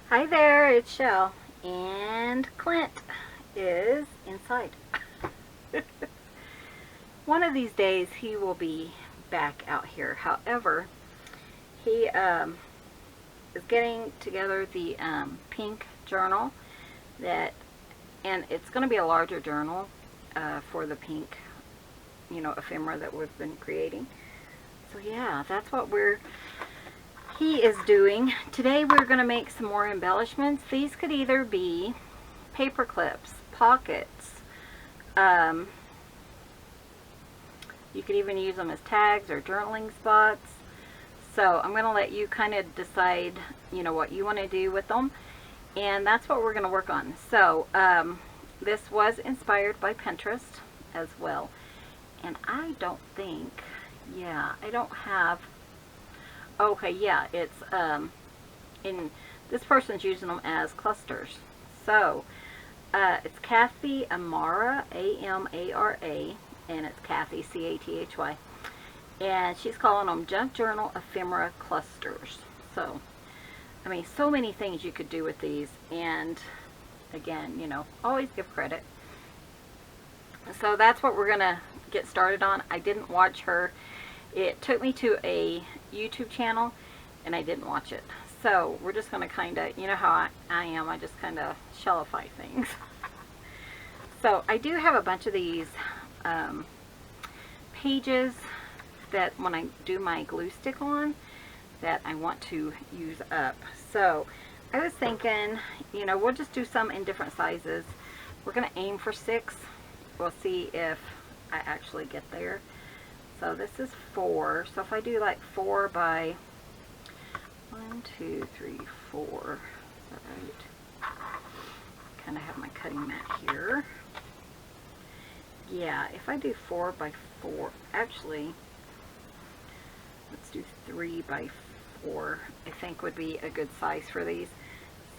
Hi there, it's Chelle, and Clint is inside. One of these days he will be back out here. However, he is getting together the pink journal and it's going to be a larger journal for the pink, ephemera that we've been creating. So yeah, that's what he is doing. Today we're going to make some more embellishments. These could either be paper clips, pockets, you could even use them as tags or journaling spots. So I'm going to let you kind of decide, what you want to do with them. And that's what we're going to work on. So this was inspired by Pinterest as well. And I don't think, I don't have, okay, yeah, it's this person's using them as clusters. So it's Cathy Amara, Amara, and it's Cathy, Cathy, and she's calling them junk journal ephemera clusters. So I mean, so many things you could do with these, and again, always give credit. So that's what we're gonna get started on. I didn't watch her. It took me to a YouTube channel and I didn't watch it. So we're just going to kind of, how I am, I just kind of shellify things. So I do have a bunch of these pages that when I do my glue stick on that I want to use up. So I was thinking, we'll just do some in different sizes. We're going to aim for 6. We'll see if I actually get there. So this is 4. So if I do like 4 by 1, 2, 3, 4. All right. Kind of have my cutting mat here. Yeah, if I do 4 by 4, actually, let's do 3 by 4. I think would be a good size for these.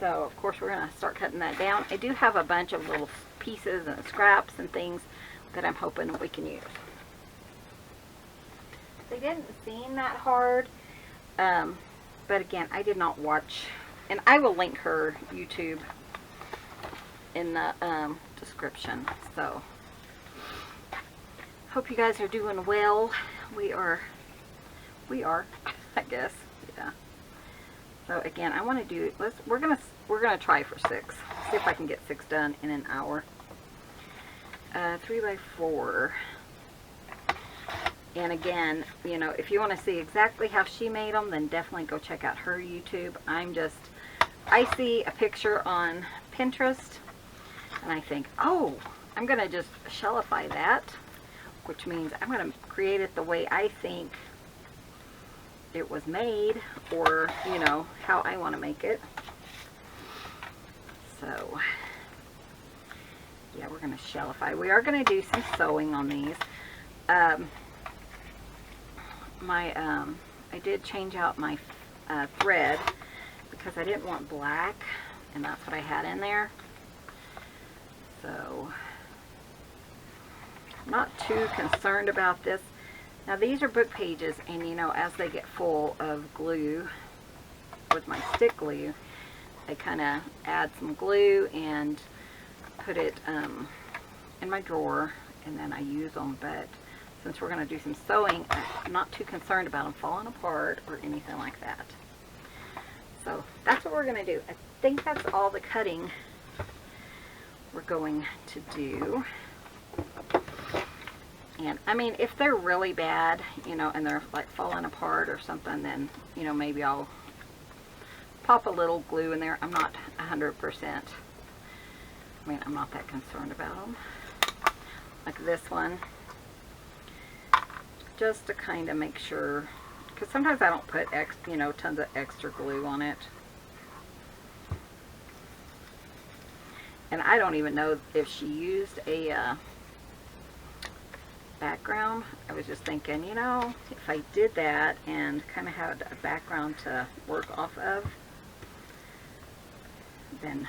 So of course we're going to start cutting that down. I do have a bunch of little pieces and scraps and things that I'm hoping we can use. They didn't seem that hard, but again, I did not watch, and I will link her YouTube in the description. So hope you guys are doing well. We are, I guess. Yeah. So again, I want to do, we're gonna try for 6. See if I can get 6 done in an hour. 3 by 4. And again, if you want to see exactly how she made them, then definitely go check out her YouTube. I see a picture on Pinterest, and I think, oh, I'm going to just shellify that, which means I'm going to create it the way I think it was made, or, how I want to make it. So, yeah, we're going to shellify. We are going to do some sewing on these. I did change out my thread because I didn't want black, and that's what I had in there. So I'm not too concerned about this. Now these are book pages, and as they get full of glue with my stick glue, I kind of add some glue and put it in my drawer, and then I use them. But since we're going to do some sewing, I'm not too concerned about them falling apart or anything like that. So that's what we're going to do. I think that's all the cutting we're going to do. And I mean, if they're really bad, and they're like falling apart or something, then, maybe I'll pop a little glue in there. I'm not 100%. I mean, I'm not that concerned about them. Like this one. Just to kind of make sure, because sometimes I don't put tons of extra glue on it. And I don't even know if she used a background. I was just thinking, if I did that and kind of had a background to work off of, then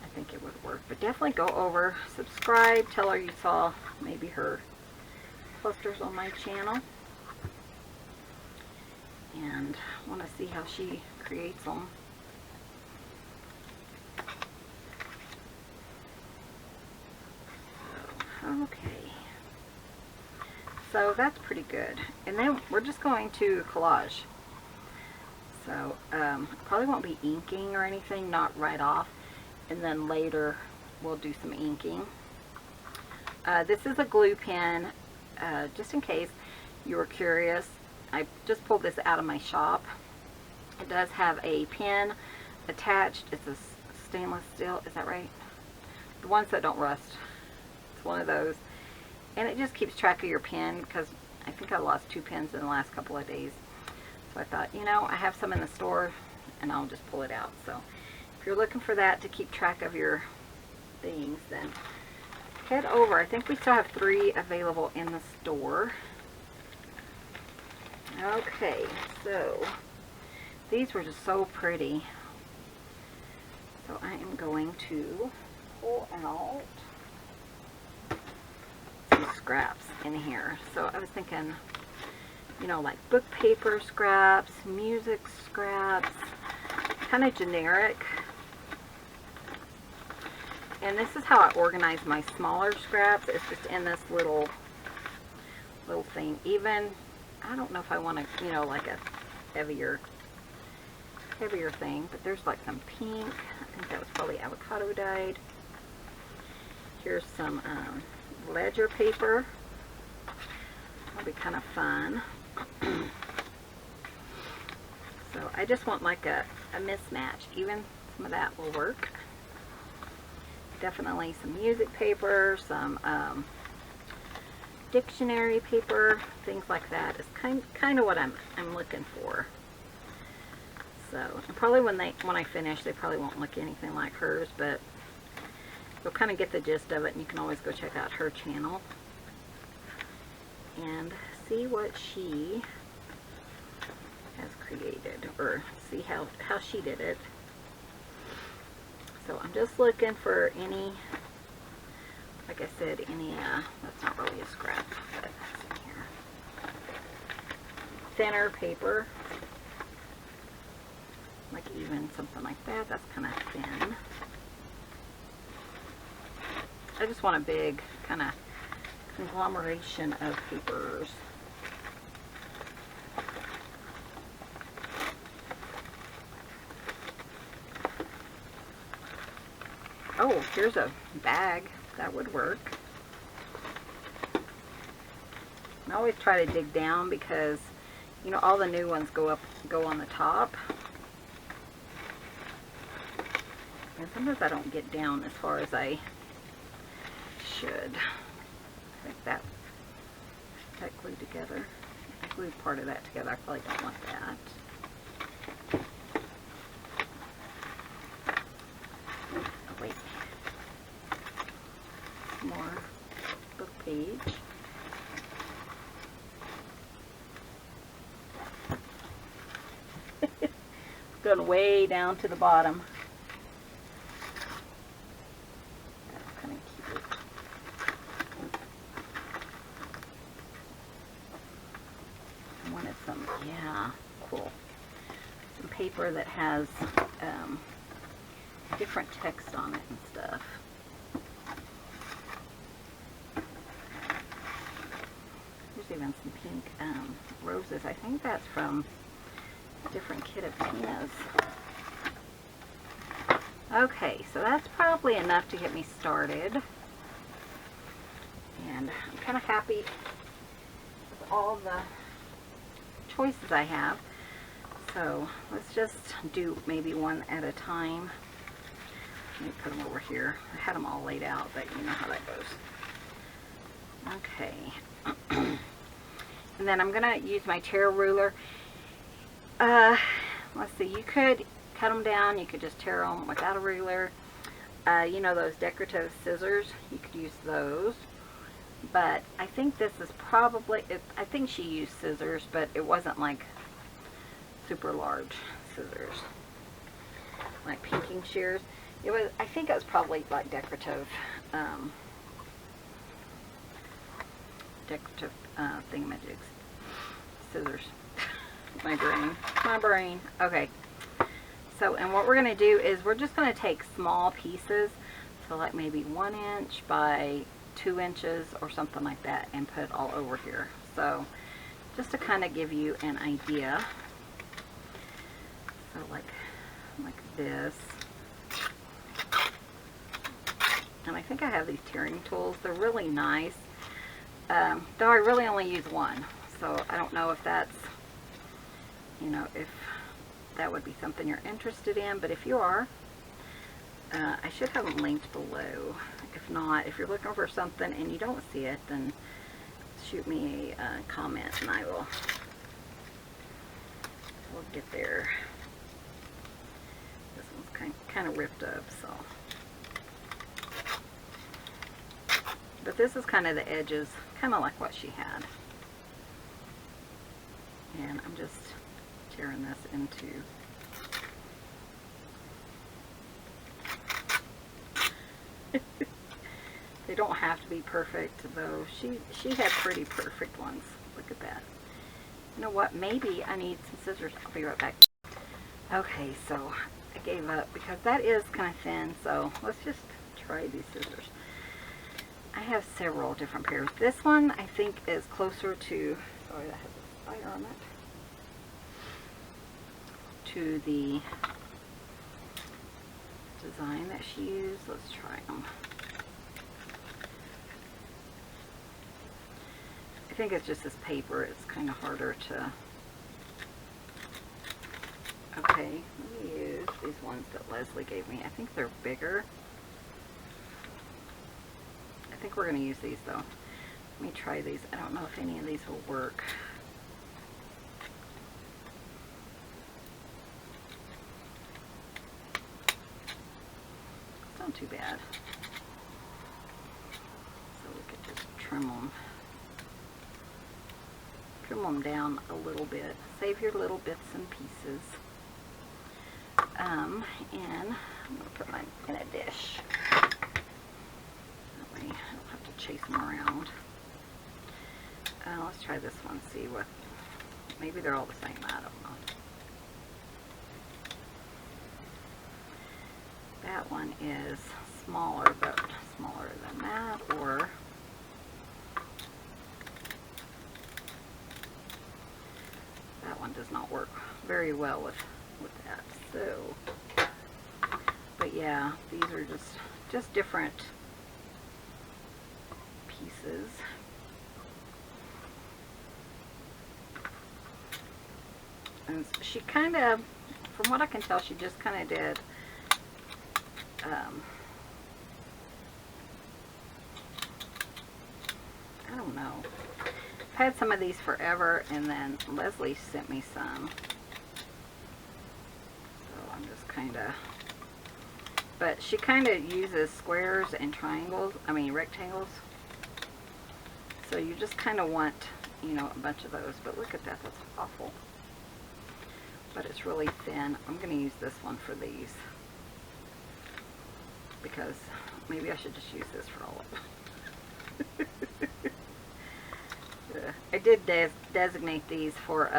I think it would work. But definitely go over, subscribe, tell her you saw maybe her clusters on my channel, and want to see how she creates them. Okay. So that's pretty good. And then we're just going to collage. So probably won't be inking or anything, not right off. And then later we'll do some inking. This is a glue pen, just in case you were curious. I just pulled this out of my shop. It does have a pen attached. It's a stainless steel, is that right? The ones that don't rust. It's one of those. And it just keeps track of your pen, because I think I lost 2 pens in the last couple of days. So I thought, you know, I have some in the store and I'll just pull it out. So if you're looking for that to keep track of your things, then head over. I think we still have 3 available in the store. Okay, so these were just so pretty. So I am going to pull out some scraps in here. So I was thinking, you know, like book paper scraps, music scraps, kind of generic. And this is how I organize my smaller scraps. It's just in this little thing. Even, I don't know if I want to, you know, like a heavier thing, but there's like some pink. I think that was probably avocado dyed. Here's some ledger paper. That'll be kind of fun. So I just want like a mismatch. Even some of that will work. Definitely some music paper, some dictionary paper, things like that is kind of what I'm looking for. So, and probably when I finish, they probably won't look anything like hers, but you'll kind of get the gist of it, and you can always go check out her channel and see what she has created, or see how she did it. So I'm just looking for any, like I said, any, that's not really a scrap, but that's in here. Thinner paper, like even something like that, that's kind of thin. I just want a big kind of conglomeration of papers. Oh, here's a bag. That would work. I always try to dig down because, you know, all the new ones go on the top. And sometimes I don't get down as far as I should. I think that glued together. I glued part of that together. I probably don't want that. Oh, wait. More book page. Going way down to the bottom. That's kind of cute. I wanted some, yeah, cool. Some paper that has different text on it and stuff. There's even some pink roses. I think that's from a different kit of Tina's. Okay, so that's probably enough to get me started. And I'm kind of happy with all the choices I have. So let's just do maybe one at a time. Let me put them over here. I had them all laid out, but you know how that goes. Okay. And then I'm going to use my tear ruler. Let's see, you could cut them down. You could just tear them without a ruler. You know those decorative scissors? You could use those. But I think this is probably, I think she used scissors, but it wasn't like super large scissors. Like pinking shears. It was, I think it was probably like decorative thingamajigs. Scissors. My brain. Okay. So, and what we're going to do is we're just going to take small pieces. So like maybe 1 inch by 2 inches or something like that and put it all over here. So just to kind of give you an idea. So like this. And I think I have these tearing tools. They're really nice. Though I really only use one. So I don't know if that's, you know, if that would be something you're interested in. But if you are, I should have them linked below. If not, if you're looking for something and you don't see it, then shoot me a comment and we'll get there. This one's kind of ripped up, so. But this is kind of the edges, kind of like what she had. And I'm just tearing this into. They don't have to be perfect, though. She had pretty perfect ones. Look at that. You know what? Maybe I need some scissors. I'll be right back. Okay, so I gave up because that is kind of thin. So let's just try these scissors. I have several different pairs. This one I think is closer to. Sorry, that has a spider on it. To the design that she used. Let's try them. I think it's just this paper. It's kind of harder to. Okay, let me use these ones that Leslie gave me. I think they're bigger. I think we're going to use these though. Let me try these. I don't know if any of these will work. It's not too bad. So we could just trim them. Trim them down a little bit. Save your little bits and pieces. And I'm going to put mine in a dish. That way I don't have to chase them around. Let's try this one, see what, maybe they're all the same, I don't know. That one is smaller, but smaller than that, or that one does not work very well with that. So, but yeah, these are just different pieces. And she kind of, from what I can tell, she just kind of did I don't know. I've had some of these forever, and then Leslie sent me some. So I'm just kind of, but she kind of uses squares and triangles, I mean rectangles. So you just kind of want, you know, a bunch of those. But look at that, that's awful. But it's really thin. I'm going to use this one for these. Because maybe I should just use this for all of them. I did designate these for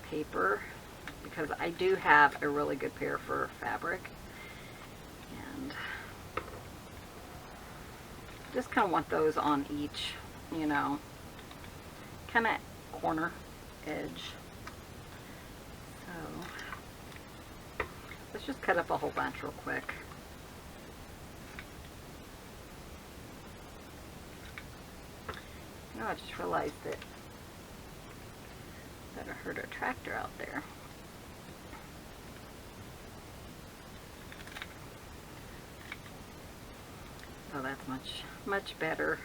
paper because I do have a really good pair for fabric, and just kind of want those on each, you know, kind of corner edge. So let's just cut up a whole bunch real quick. You know, I just realized that I heard a tractor out there. Oh, that's much better.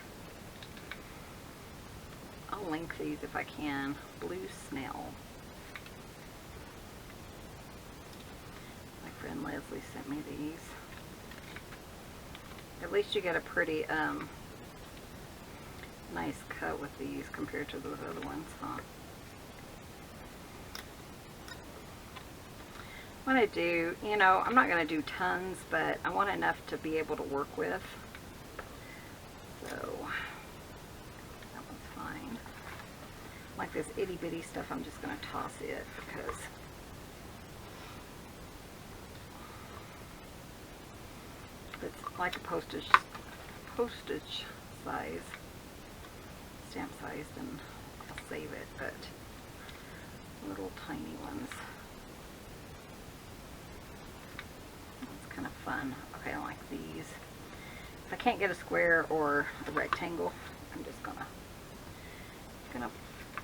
I'll link these if I can. Blue Snail. My friend Leslie sent me these. At least you get a pretty nice cut with these compared to those other ones, huh? What I do, you know, I'm not going to do tons, but I want enough to be able to work with. So, that one's fine. Like this itty bitty stuff, I'm just going to toss it because it's like a postage postage size, stamp sized, and I'll save it, but little tiny ones. It's kind of fun. Okay, I like these. If I can't get a square or a rectangle, I'm just gonna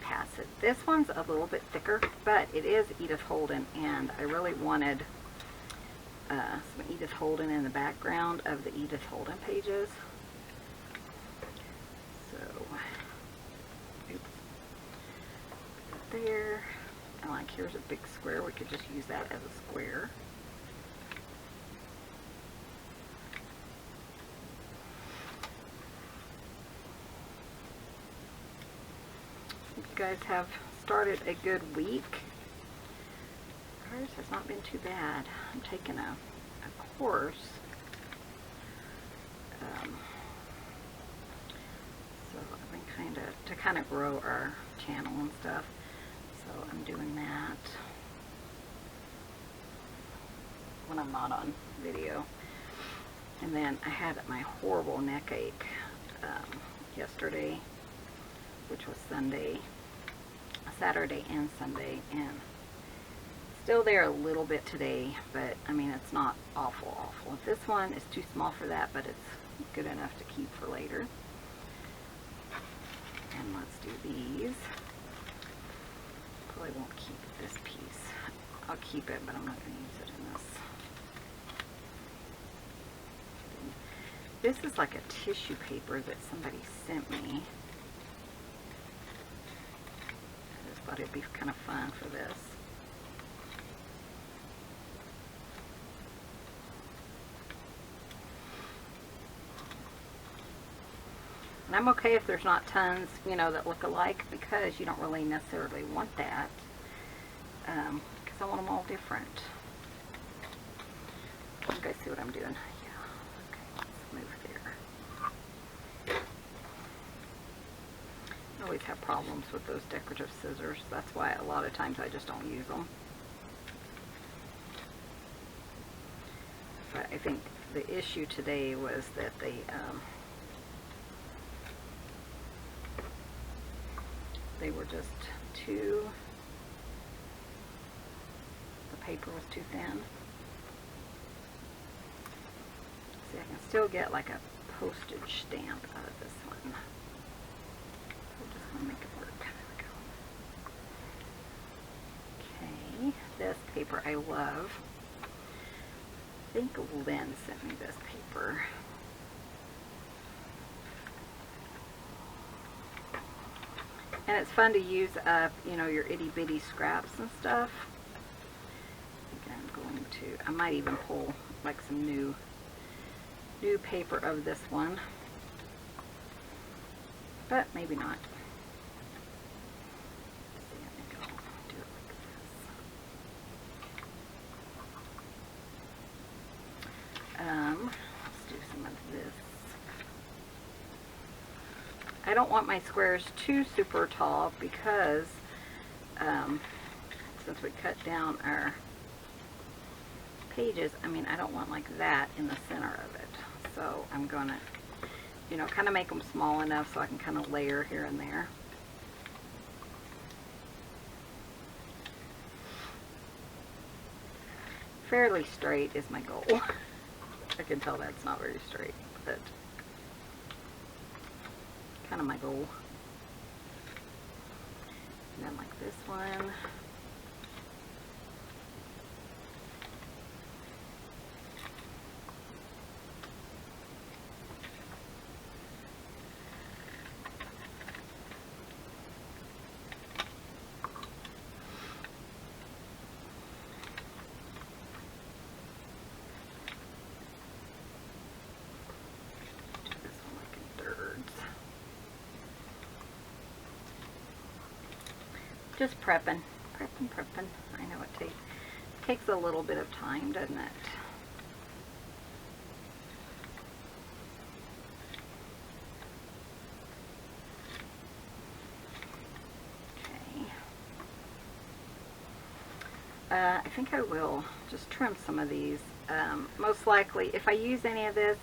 pass it. This one's a little bit thicker, but it is Edith Holden, and I really wanted some Edith Holden in the background of the Edith Holden pages. So, oops, put it there. And like, here's a big square. We could just use that as a square. You guys have started a good week. Ours has not been too bad. I'm taking a course. So I've been to kind of grow our channel and stuff. So I'm doing that when I'm not on video. And then I had my horrible neck ache yesterday, which was Saturday and Sunday, and still there a little bit today, but I mean, it's not awful. This one is too small for that, but it's good enough to keep for later. And let's do these. Probably won't keep this piece. I'll keep it, but I'm not going to use it in this. This is like a tissue paper that somebody sent me. I just thought it'd be kind of fun for this. And I'm okay if there's not tons, you know, that look alike, because you don't really necessarily want that. Because I want them all different. You guys see what I'm doing? Yeah. Okay, let's move there. I always have problems with those decorative scissors. That's why a lot of times I just don't use them. But I think the issue today was that they were just the paper was too thin. See, I can still get like a postage stamp out of this one. So just want to make it work. There we go. Okay, this paper I love. I think Lynn sent me this paper. And it's fun to use up, you know, your itty bitty scraps and stuff. I think I'm going to, I might even pull like some new paper of this one, but maybe not. See, I think I'll do it like this. Let's do some of this. I don't want my squares too super tall because since we cut down our pages, I mean, I don't want like that in the center of it. So I'm going to, you know, kind of make them small enough so I can kind of layer here and there. Fairly straight is my goal. I can tell that's not very straight, but kind of my goal. And then like this one. Just prepping. I know it takes a little bit of time, doesn't it? Okay. I think I will just trim some of these. Most likely, if I use any of this,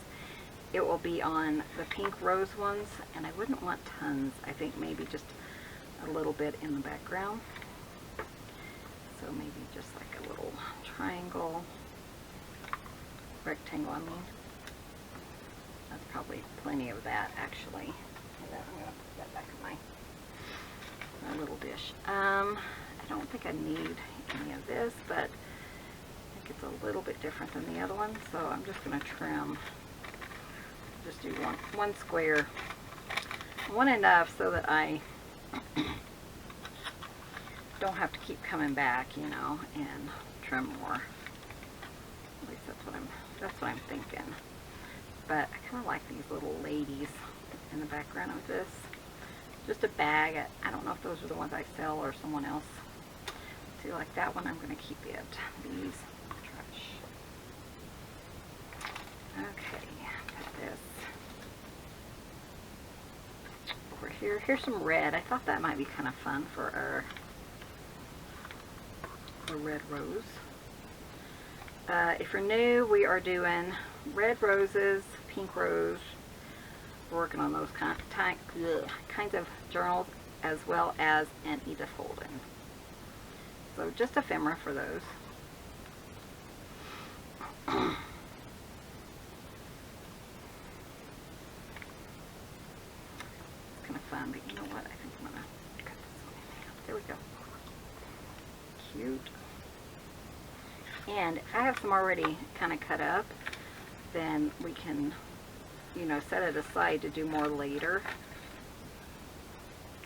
it will be on the pink rose ones, and I wouldn't want tons. I think maybe just a little bit in the background. So maybe just like a little triangle, rectangle, I mean. That's probably plenty of that, actually. And then I'm going to put that back in my little dish. I don't think I need any of this, but I think it's a little bit different than the other one, so I'm just going to trim. Just do one square, one enough so that I don't have to keep coming back, you know, and trim more. At least that's what I'm thinking. But I kind of like these little ladies in the background of this. Just a bag. I don't know if those are the ones I sell or someone else. See, like that one, I'm going to keep it. These, trash. Okay, put this over here. Here's some red. I thought that might be kind of fun for our red rose. If you're new, we are doing red roses, pink rose. We're working on those kinds of journals, as well as an Edith Holden. So just ephemera for those. It's kind of fun, but you know what? I think I'm going to cut this one in half. There we go. Cute. And if I have some already kind of cut up, then we can, you know, set it aside to do more later.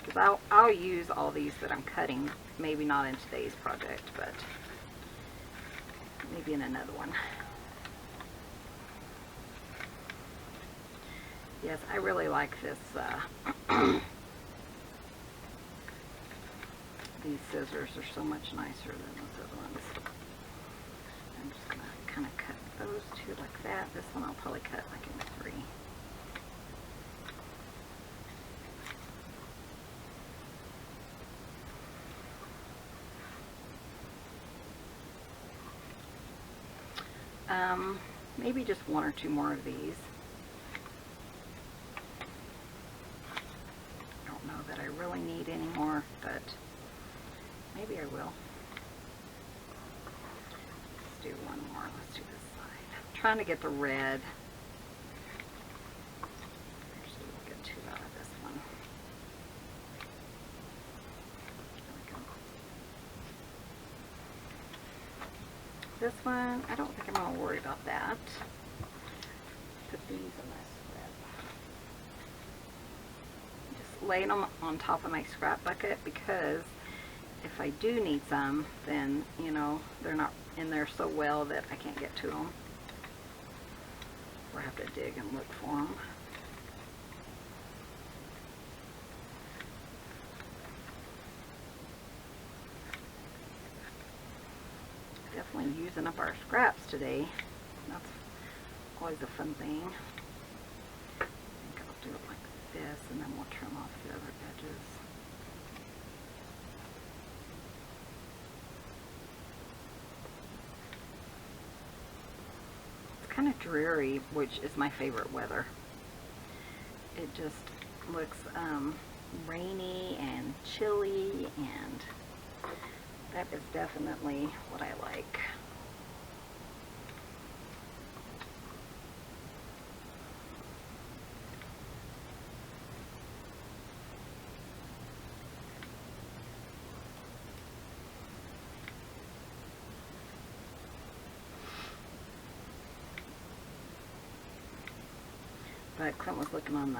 Because I'll use all these that I'm cutting, maybe not in today's project, but maybe in another one. Yes, I really like this. These scissors are so much nicer than those other ones. I'm just going to kind of cut those two like that. This one I'll probably cut like in 3. Maybe just 1 or 2 more of these. I don't know that I really need any more, but maybe I will. Let's do one more. Let's do this side. I'm trying to get the red. Actually, we'll get 2 out of this one. This one, I don't think I'm going to worry about that. Put these in my scrap. Just laying them on top of my scrap bucket, because if I do need some, then, you know, they're not in there so well that I can't get to them. Or have to dig and look for them. Definitely using up our scraps today. That's always a fun thing. I think I'll do it like this, and then we'll trim off the other edges. It's kind of dreary, which is my favorite weather. It just looks rainy and chilly, and that is definitely what I like. But Clint was looking on the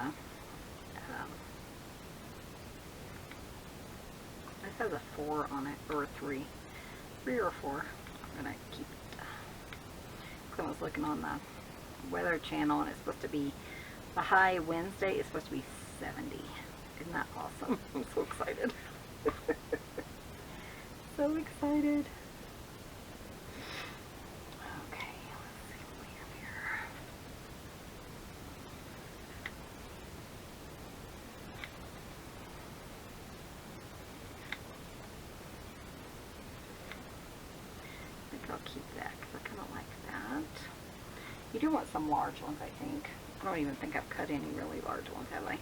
this has a 4 on it, or a 3 or 4. I'm gonna keep it. Clint was looking on the Weather Channel, and it's supposed to be, the high Wednesday is supposed to be 70. Isn't that awesome? I'm so excited. So excited. Okay, let's see what we have here. I think I'll keep that because I kind of like that. You do want some large ones, I think. I don't even think I've cut any really large ones, have I?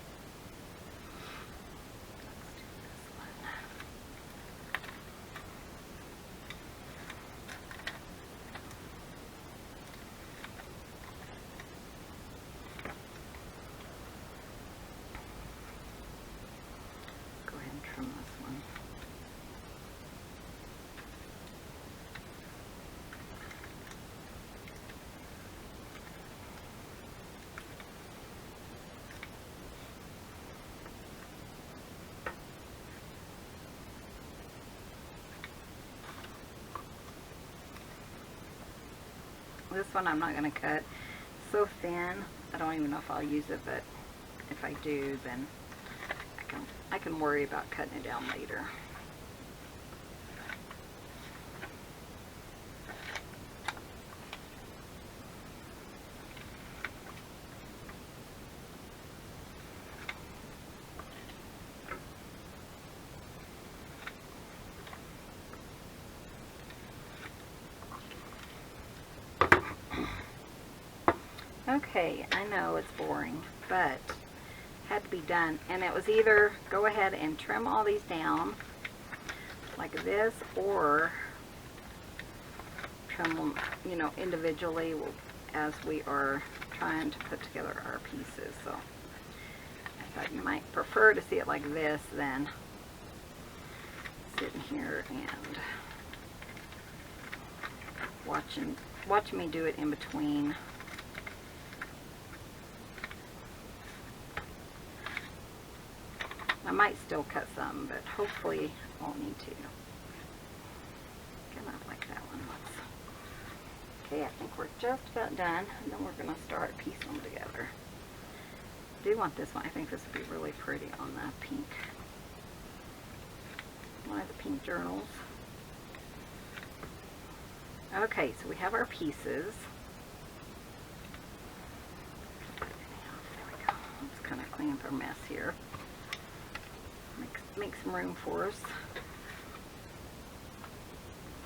This one I'm not going to cut so thin. I don't even know if I'll use it, but if I do, then I can worry about cutting it down later. Okay, I know it's boring, but had to be done. And it was either go ahead and trim all these down like this, or trim them, you know, individually as we are trying to put together our pieces. So I thought you might prefer to see it like this than sitting here and watching me do it in between. I might still cut some, but hopefully I won't need to. Kind of like that one. Okay, I think we're just about done, and then we're going to start piecing them together. I do want this one. I think this would be really pretty on the pink. One of the pink journals. Okay, so we have our pieces. There we go. Let's kind of clean up our mess here. Make some room for us.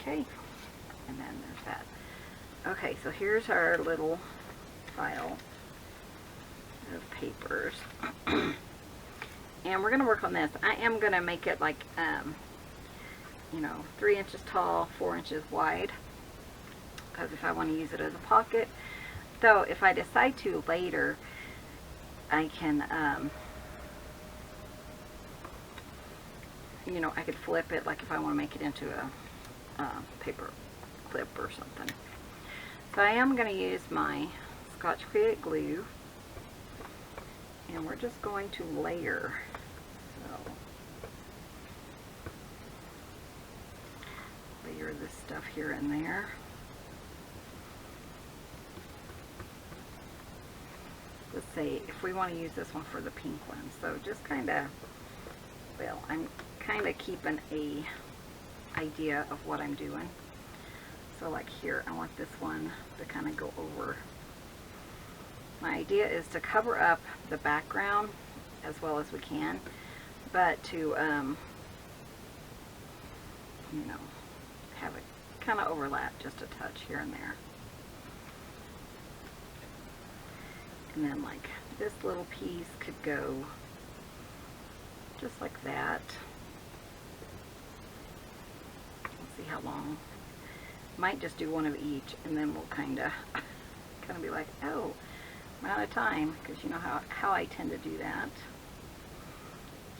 Okay, and then there's that. Okay, so here's our little file of papers. And we're going to work on this. I am going to make it like, you know, 3 inches tall, 4 inches wide, because if I want to use it as a pocket. So if I decide to later, I can, you know, I could flip it, like if I want to make it into a paper clip or something. So I am going to use my Scotch Create glue, and we're just going to layer. So layer this stuff here and there. Let's say if we want to use this one for the pink one. So just kind of, well, I'm kind of keeping a idea of what I'm doing. So like here, I want this one to kind of go over. My idea is to cover up the background as well as we can, but to, you know, have it kind of overlap just a touch here and there. And then like this little piece could go just like that. Let's see how long. Might just do one of each, and then we'll kind of be like, oh, I'm out of time, because you know how I tend to do that.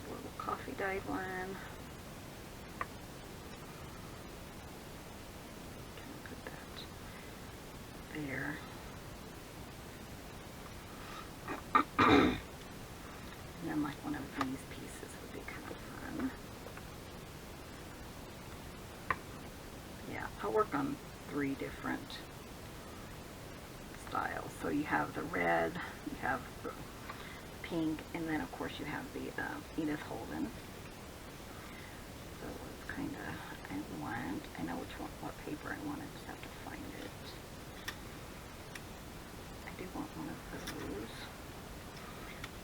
A little coffee dyed one. Put that there. And then like one of these pieces would be kind of fun. Yeah, I'll work on 3 different styles. So you have the red, you have the pink, and then of course you have the Edith Holden. So it's kind of, I know which one, what paper I want, I just have to find it. I do want one of those.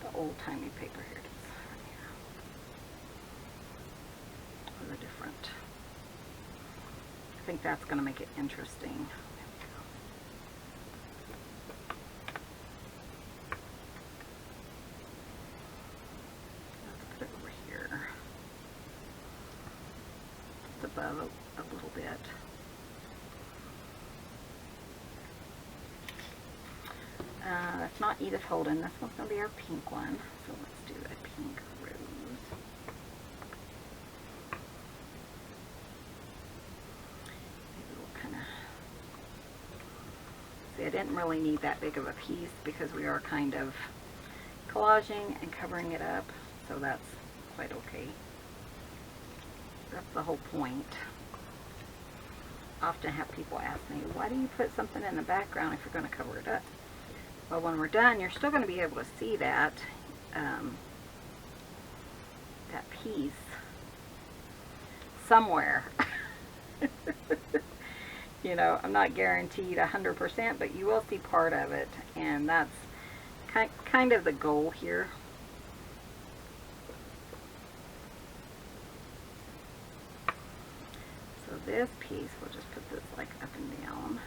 The old-timey paper, here it is. Right here. The different. I think that's going to make it interesting. a little bit. That's not Edith Holden. This one's going to be our pink one. So let's do a pink rose. Maybe we'll kind of... See, I didn't really need that big of a piece because we are kind of collaging and covering it up. So that's quite okay. That's the whole point. I often have people ask me, why do you put something in the background if you're going to cover it up? Well, when we're done, you're still going to be able to see that that piece somewhere. You know, I'm not guaranteed 100%, but you will see part of it, and that's kind of the goal here. So this piece, we'll just put this like up and down.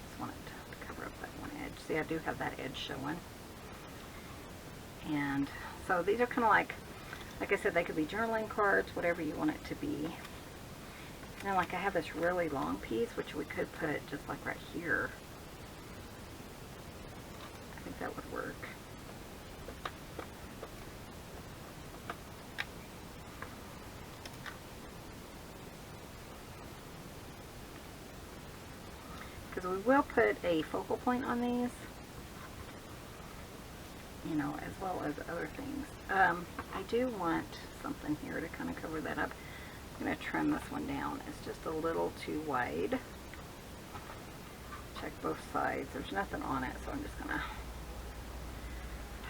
Just want it to cover up that one edge. See, I do have that edge showing. And so these are kind of like I said, they could be journaling cards, whatever you want it to be. And like I have this really long piece, which we could put just like right here. I think that would work. Because we will put a focal point on these, you know, as well as other things. I do want something here to kind of cover that up. I'm going to trim this one down. It's just a little too wide. Check both sides. There's nothing on it, so I'm just going to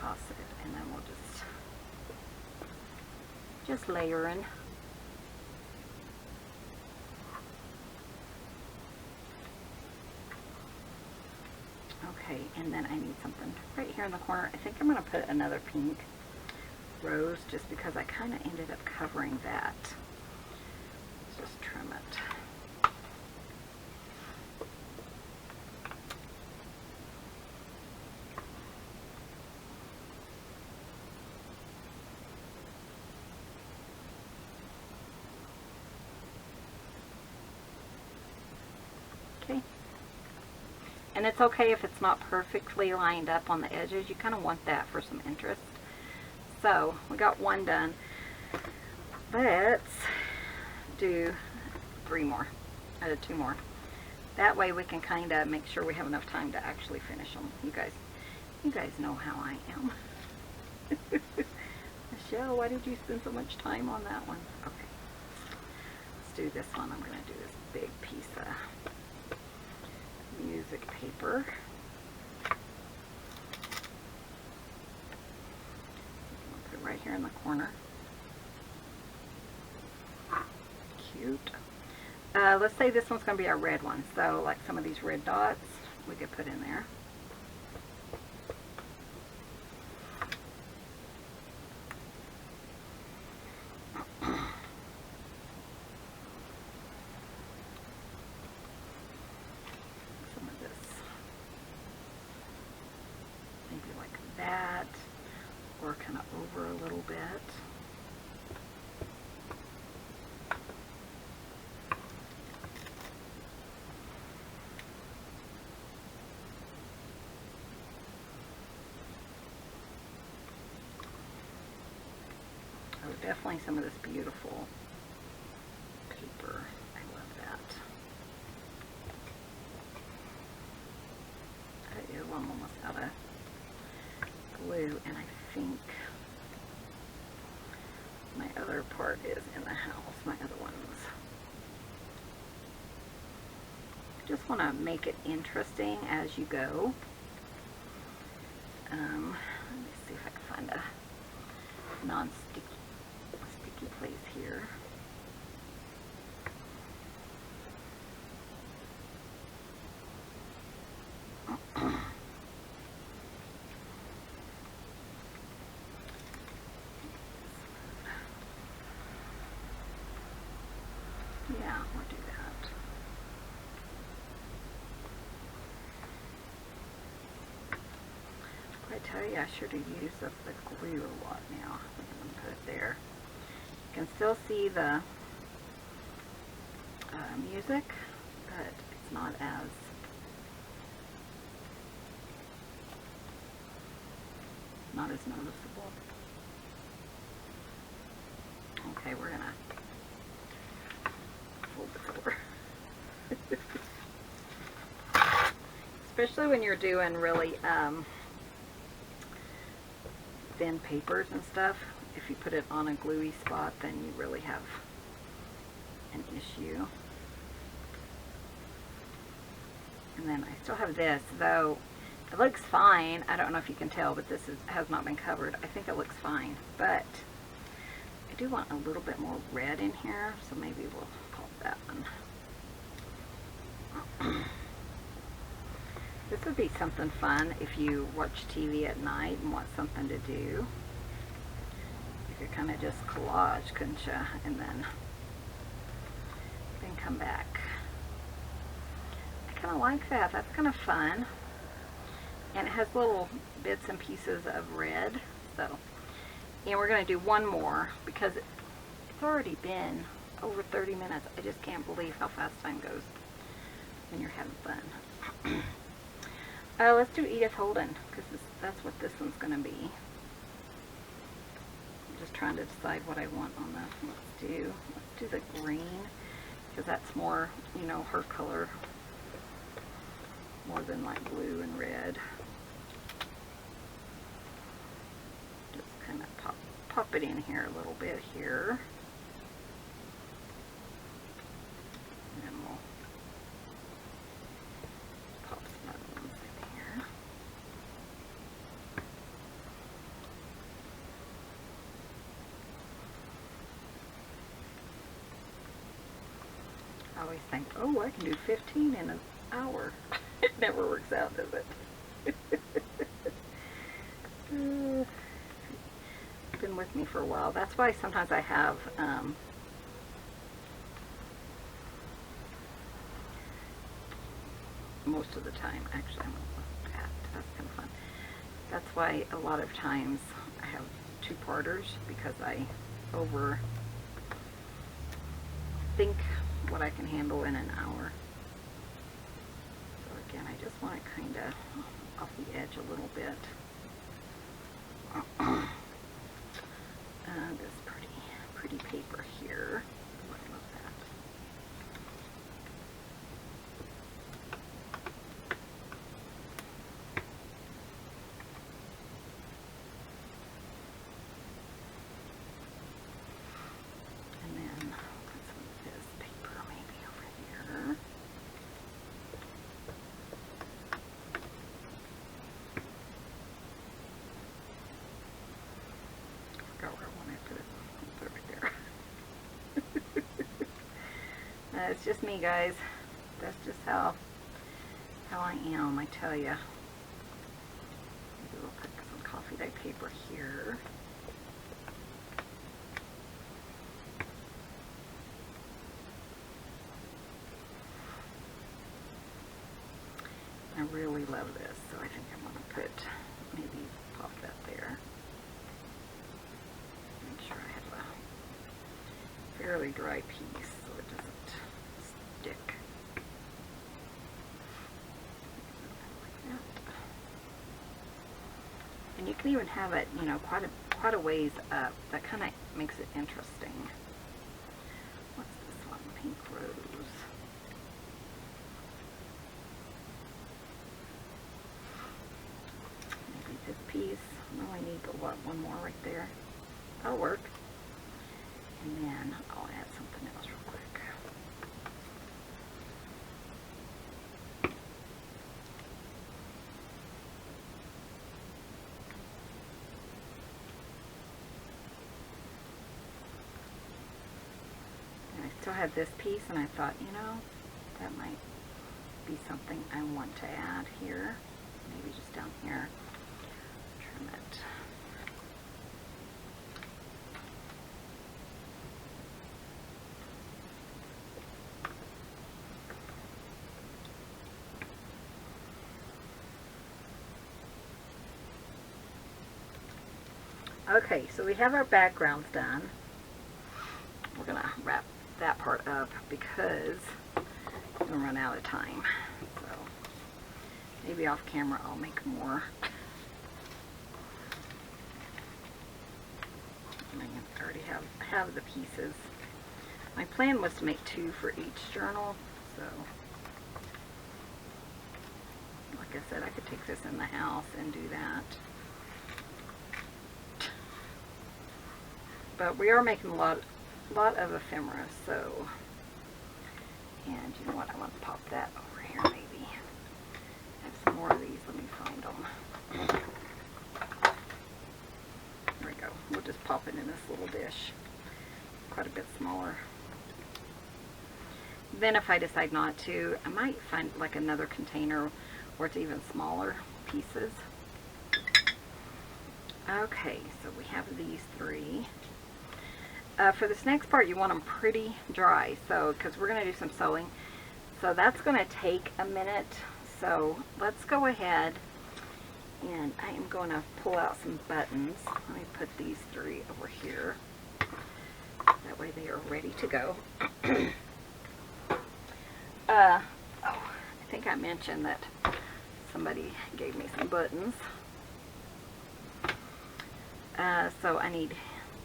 toss it, and then we'll just layer in. Okay, and then I need something right here in the corner. I think I'm going to put another pink rose just because I kind of ended up covering that. Let's just trim it. Okay. And it's okay if it's not perfectly lined up on the edges. You kind of want that for some interest. So we got one done. Let's do 3 more. I did 2 more. That way we can kind of make sure we have enough time to actually finish them. You guys know how I am. Michelle, why did you spend so much time on that one? Okay. Let's do this one. I'm going to do this big piece of music paper. Put it right here in the corner. Cute. Let's say this one's going to be our red one. So like some of these red dots we could put in there. Definitely some of this beautiful paper. I love that. I'm almost out of glue, and I think my other part is in the house. My other ones. Just want to make it interesting as you go. Let me see if I can find a non-sticky place here. Yeah, we'll do that. I tell you, I should have used up the glue a lot now. I'm going to put it there. can still see the music, but it's not as noticeable. Okay, we're gonna fold it over. Especially when you're doing really thin papers and stuff, if you put it on a gluey spot, then you really have an issue. And then I still have this, though it looks fine. I don't know if you can tell, but this has not been covered. I think it looks fine, but I do want a little bit more red in here, so maybe we'll pop that one. This would be something fun if you watch TV at night and want something to do. You could kind of just collage, couldn't you? And then come back. I kind of like that. That's kind of fun. And it has little bits and pieces of red. So, and we're going to do one more because it's already been over 30 minutes. I just can't believe how fast time goes when you're having fun. Let's do Edith Holden, because that's what this one's going to be. I'm just trying to decide what I want on the, let's do the green, because that's more, you know, her color, more than like blue and red. Just kind of pop it in here a little bit here. And then we'll pop some other ones in here. I always think, oh, I can do 15 in an hour. It never works out, does it? Been with me for a while. That's why sometimes I have most of the time, actually, I'm gonna look at that's kind of fun. That's why a lot of times I have two-parters, because I overthink what I can handle in an hour. So again, I just want it kind of off the edge a little bit. This pretty paper here. I love that. And then put some of this paper maybe over here. It's just me, guys. That's just how I am, I tell ya. Maybe we'll put some coffee dye paper here. I really love this, so I think I'm going to put, maybe pop that there. Make sure I have a fairly dry piece so it doesn't stick. Like that. And you can even have it, you know, quite a ways up. That kind of makes it interesting. What's this one? Pink Rose. Maybe this piece. I only need one more right there. That'll work. And then I'll add something else real quick. And I still have this piece, and I thought, you know, that might be something I want to add here. Maybe just down here. Trim it. Okay, so we have our backgrounds done. part up because I'm going to run out of time. So maybe off camera I'll make more. I already have the pieces. My plan was to make 2 for each journal, so like I said, I could take this in the house and do that. But we are making a lot of ephemera, so, and you know what, I want to pop that over here maybe. I have some more of these, let me find them. There we go, we'll just pop it in this little dish, quite a bit smaller. Then if I decide not to, I might find like another container where it's even smaller pieces. Okay, so we have these 3. For this next part, you want them pretty dry, so because we're going to do some sewing, so that's going to take a minute. So let's go ahead, and I am going to pull out some buttons. Let me put these 3 over here. That way they are ready to go. Oh, I think I mentioned that somebody gave me some buttons. So I need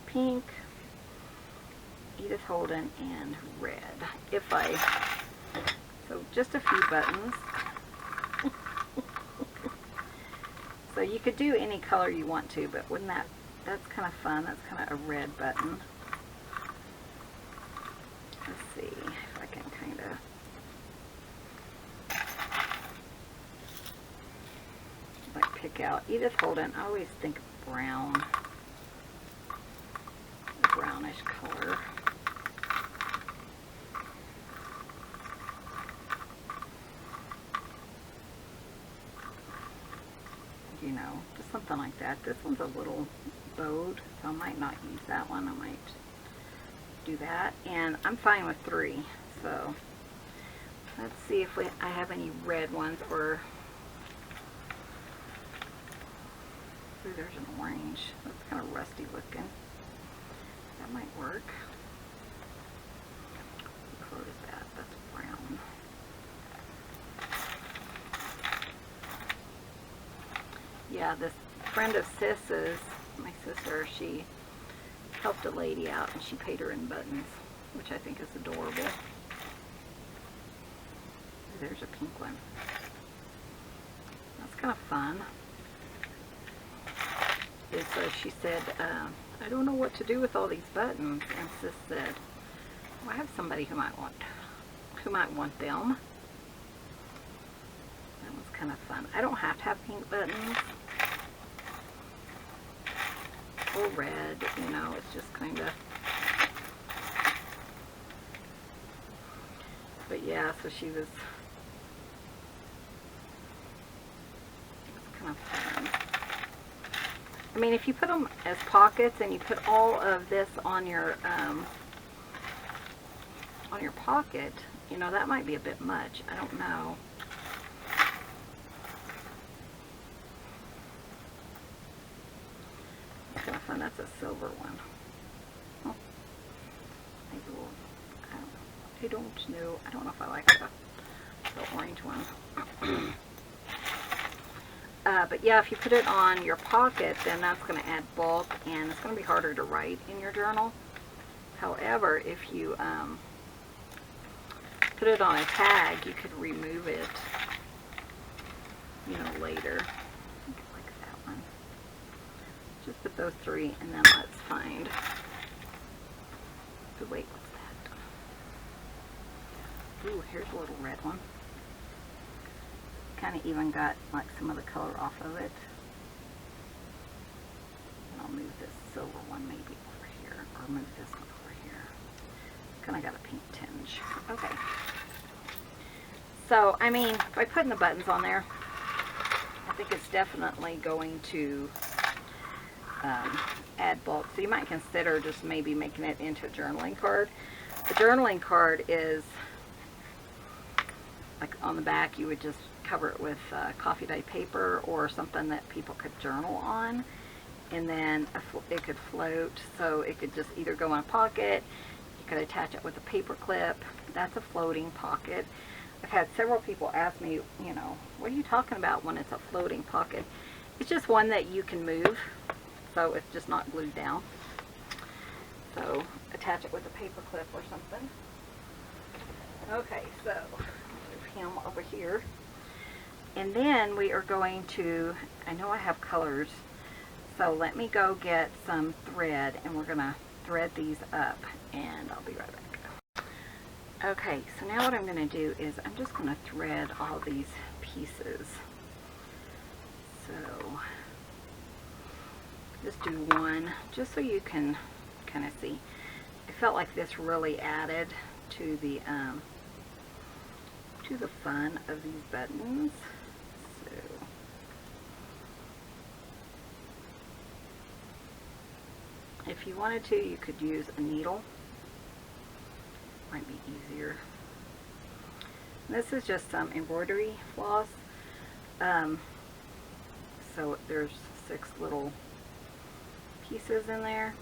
pink, Edith Holden, and red. So just a few buttons. So you could do any color you want to, but wouldn't that's kind of fun. That's kind of a red button. Let's see if I can kind of like pick out Edith Holden. I always think of brown, a brownish color. You know, just something like that. This one's a little bowed, so I might not use that one. I might do that. And I'm fine with 3. So let's see if I have any red ones, or ooh, there's an orange. That's kind of rusty looking. That might work. What color is that? That's brown. Yeah, this friend of Sis's, my sister, she helped a lady out and she paid her in buttons, which I think is adorable. There's a pink one. That's kind of fun. So she said, I don't know what to do with all these buttons. And Sis said, well, I have somebody who might want them. That was kind of fun. I don't have to have pink buttons or red, you know, it's just kind of, but yeah, so she was, it was kind of fun. I mean, if you put them as pockets and you put all of this on your pocket, you know, that might be a bit much. I don't know. It's kind of fun. That's a silver one. Oh, maybe we'll, I don't know. I don't know if I like the orange one. But yeah, if you put it on your pocket, then that's going to add bulk, and it's going to be harder to write in your journal. However, if you put it on a tag, you could remove it, you know, later. Like that one. Just put those 3, and then let's find. So wait, what's that? Ooh, here's a little red one. Kind of even got like some of the color off of it. And I'll move this silver one maybe over here, or move this one over here. Kind of got a pink tinge. Okay. So, I mean, by putting the buttons on there, I think it's definitely going to add bulk. So you might consider just maybe making it into a journaling card. The journaling card is, like on the back, you would just cover it with coffee dye paper or something that people could journal on, and then it could float, so it could just either go in a pocket, you could attach it with a paper clip. That's a floating pocket. I've had several people ask me, you know, what are you talking about when it's a floating pocket? It's just one that you can move, so it's just not glued down. So attach it with a paper clip or something. Okay, so move him over here. And then we are going to, I know I have colors, so let me go get some thread and we're going to thread these up and I'll be right back. Okay, so now what I'm going to do is I'm just going to thread all these pieces. So just do one just so you can kind of see. I felt like this really added to the fun of these buttons. So if you wanted to, you could use a needle. Might be easier. This is just some embroidery floss. So there's 6 little pieces in there.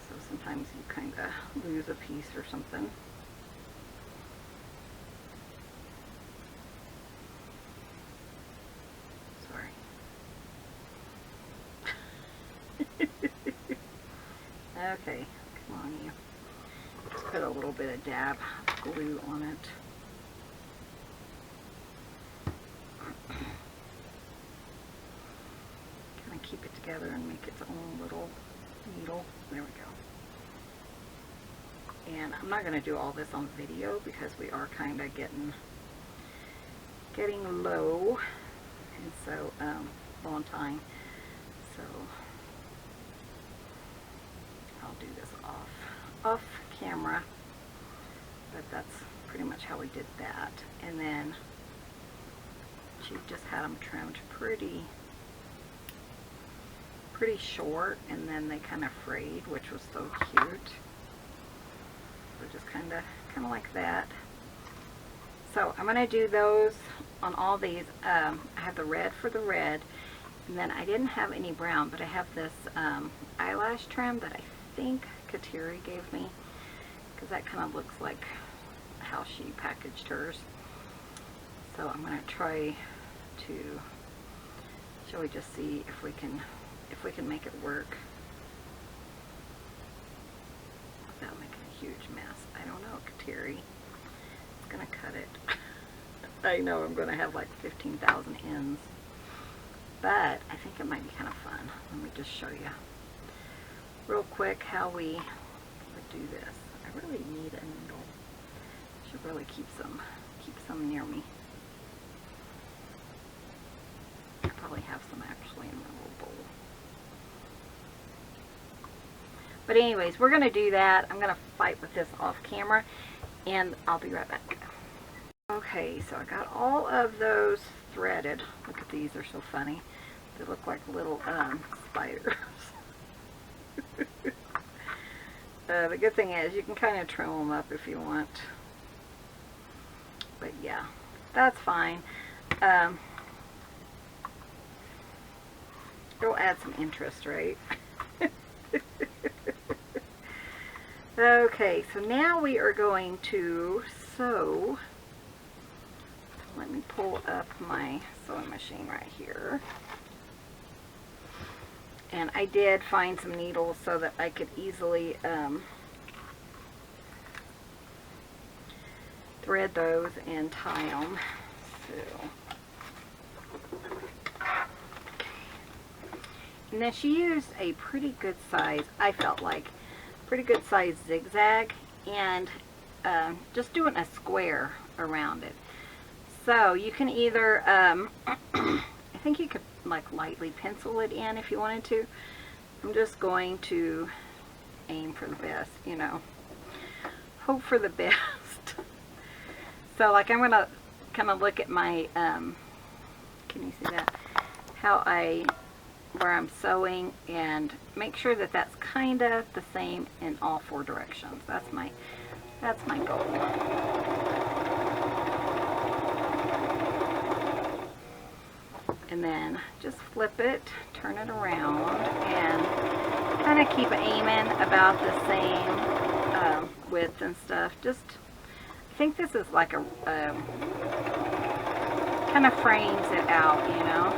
So sometimes you kind of lose a piece or something. Sorry. Okay, come on you. Just put a little bit of dab glue on it. Kind of keep it together and make its own little needle. There we go. And I'm not going to do all this on video because we are kind of getting low, and so low on time. So I'll do this off camera, but that's pretty much how we did that. And then she just had them trimmed pretty short, and then they kind of frayed, which was so cute. So just kind of like that. So I'm going to do those on all these. I have the red for the red, and then I didn't have any brown, but I have this eyelash trim that I think Cathy gave me, because that kind of looks like how she packaged hers. So I'm going to try to, shall we just see if we can make it work without making a huge mess. I don't know, Cathy. It's going to cut it. I know I'm going to have like 15,000 ends, but I think it might be kind of fun. Let me just show you real quick how we would do this. I really need a needle. Should really keep some near me. I probably have some actually in my little bowl. But anyways, we're going to do that. I'm going to fight with this off camera, and I'll be right back. Okay, so I got all of those threaded. Look at these, they're so funny. They look like little spiders. The good thing is you can kind of trim them up if you want. But yeah, that's fine. It'll add some interest, right? Okay, so now we are going to sew. Let me pull up my sewing machine right here. And I did find some needles so that I could easily thread those and tie them. So. And then she used a pretty good size, I felt like, pretty good size zigzag, and just doing a square around it. So you can either, I think you could like lightly pencil it in if you wanted to. I'm just going to aim for the best, you know, hope for the best. So like I'm gonna kind of look at my, can you see that? Where I'm sewing, and make sure that that's kind of the same in all 4 directions. That's my goal. And And then just flip it, turn it around, and kind of keep aiming about the same width and stuff. Just, I think this is like a, kind of frames it out, you know.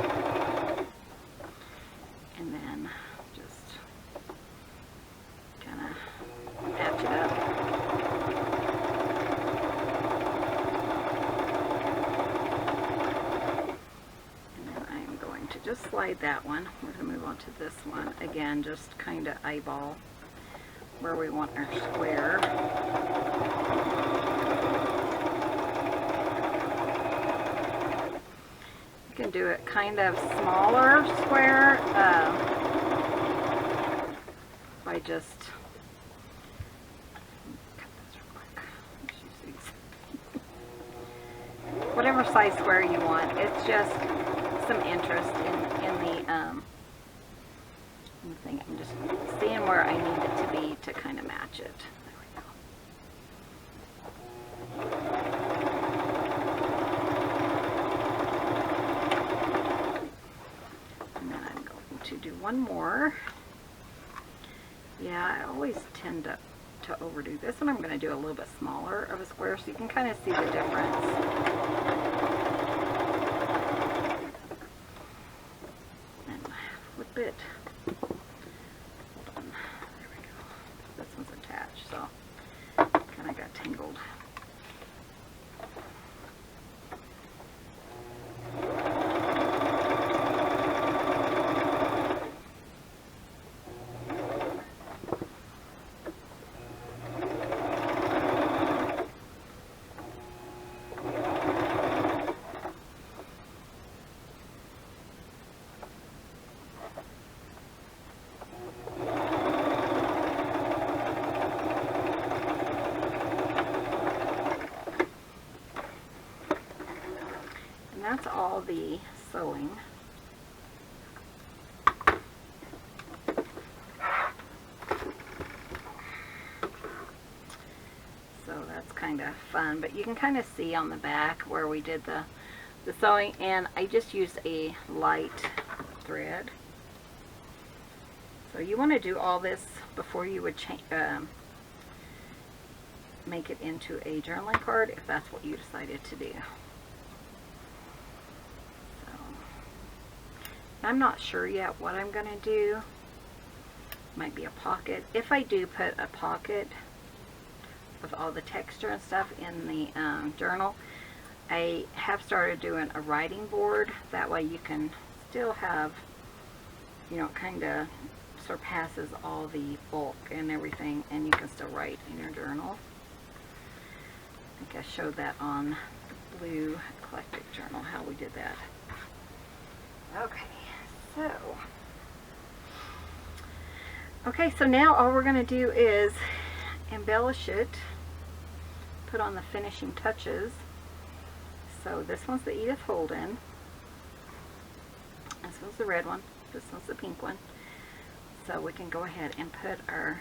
And then just kind of match it up. Just slide that one. We're going to move on to this one. Again, just kind of eyeball where we want our square. You can do it kind of smaller square by just cut this real quick. Whatever size square you want. It's just some interest in the thing. I'm just seeing where I need it to be to kind of match it. There we go. And then I'm going to do one more. Yeah, I always tend to overdo this one. I'm going to do a little bit smaller of a square so you can kind of see the difference. Bit. Hold on. There we go. This one's attached, so kind of got tangled. That's all the sewing. So that's kind of fun, but you can kind of see on the back where we did the sewing, and I just used a light thread. So you want to do all this before you would make it into a journaling card if that's what you decided to do. I'm not sure yet what I'm going to do. Might be a pocket. If I do put a pocket with all the texture and stuff in the journal, I have started doing a writing board. That way you can still have, you know, it kind of surpasses all the bulk and everything, and you can still write in your journal. I think I showed that on the blue eclectic journal, how we did that. So now all we're going to do is embellish it, put on the finishing touches. So this one's the Edith Holden, this one's the red one, this one's the pink one. So we can go ahead and put our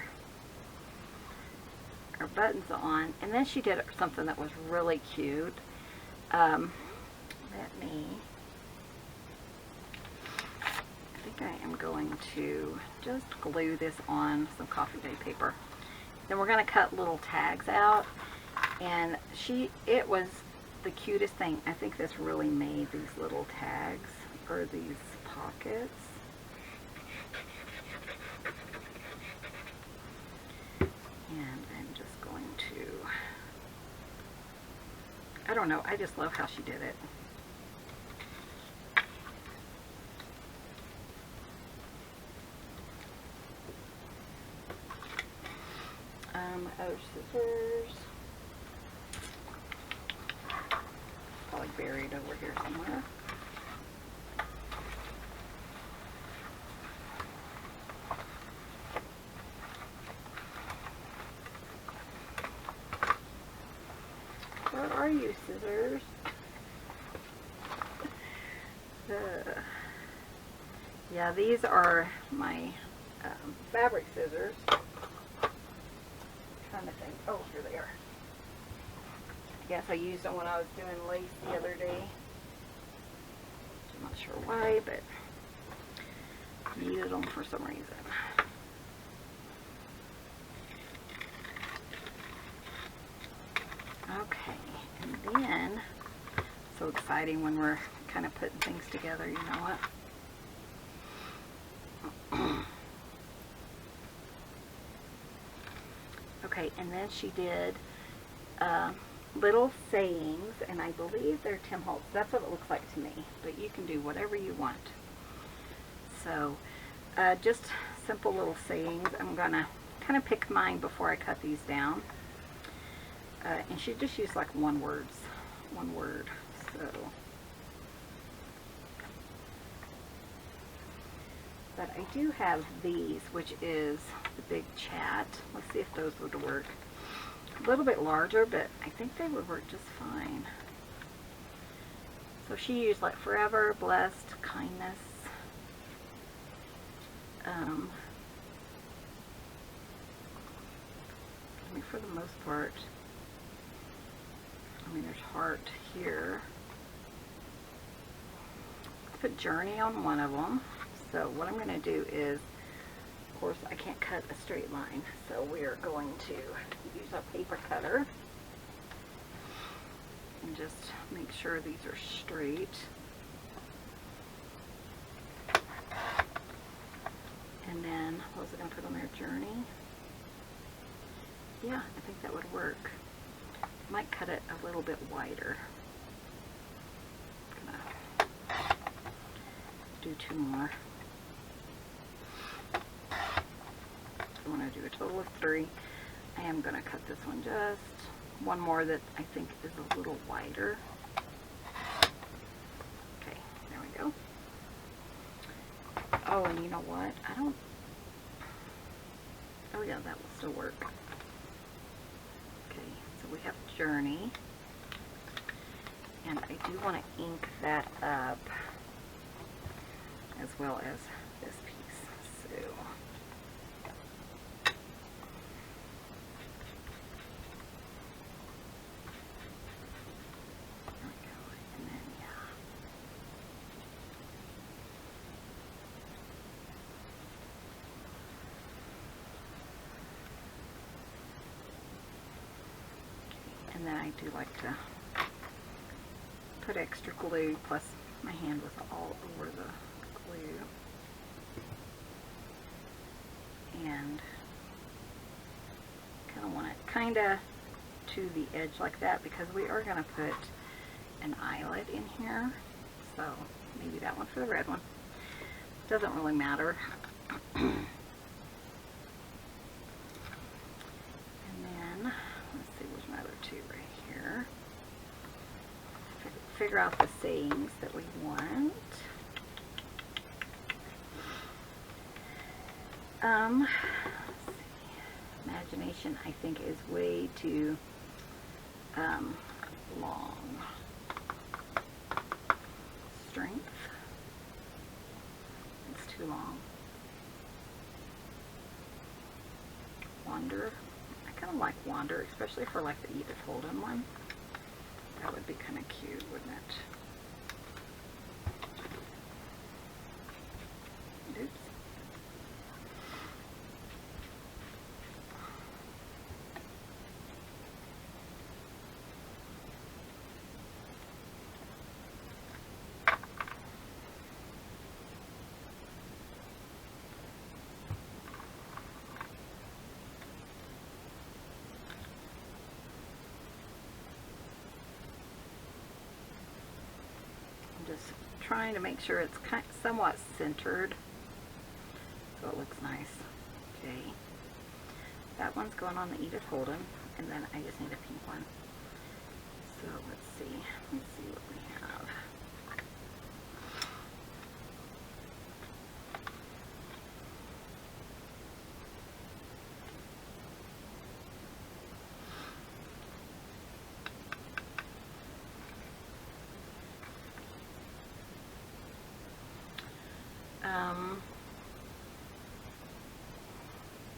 buttons on. And then she did something that was really cute. I think I am going to just glue this on some coffee day paper. Then we're going to cut little tags out, and it was the cutest thing. I think this really made these little tags, or these pockets. And I'm just going to, I don't know, I just love how she did it. Other scissors, probably buried over here somewhere. Where are you, scissors? Yeah, these are my fabric scissors. Trying to think. Oh, here they are. I guess I used them when I was doing lace the other day. Not sure why, but needed them for some reason. Okay, and then, so exciting when we're kind of putting things together, you know what? Okay, and then she did little sayings, and I believe they're Tim Holtz. That's what it looks like to me, but you can do whatever you want. So, just simple little sayings. I'm going to kind of pick mine before I cut these down. And she just used like one word. So, but I do have these, which is the big chat. Let's see if those would work. A little bit larger, but I think they would work just fine. So she used like forever, blessed, kindness. I mean, for the most part, I mean, there's heart here. Let's put journey on one of them. So what I'm going to do is, of course, I can't cut a straight line, so we are going to use a paper cutter and just make sure these are straight. And then, what was I going to put on there? Journey. Yeah, I think that would work. Might cut it a little bit wider. Gonna do two more. I want to do a total of 3. I am going to cut this one just one more that I think is a little wider. Okay, there we go. Oh, and you know what? Oh yeah, that will still work. Okay, so we have journey. And I do want to ink that up as well as this piece. So and then I do like to put extra glue, plus my hand was all over the glue. And kind of want it kind of to the edge like that, because we are going to put an eyelet in here. So maybe that one for the red one. Doesn't really matter. Figure out the sayings that we want. Let's see. Imagination, I think, is way too long. Strength, it's too long. Wonder, I kind of like wonder, especially for like the Edith Holden one. That would be kind of cute, wouldn't it? Oops. Just trying to make sure it's somewhat centered so it looks nice. Okay, that one's going on the Edith Holden, and then I just need a pink one. So let's see what we have.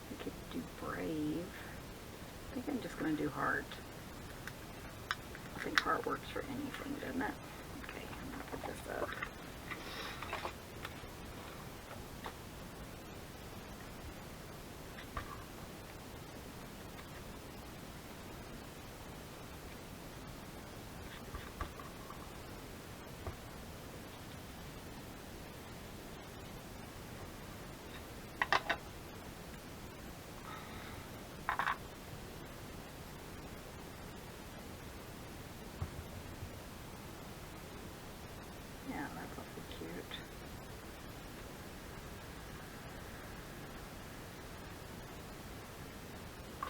I could do brave. I think I'm just going to do heart. I think heart works for anything, doesn't it? Okay, I'm going to put this up.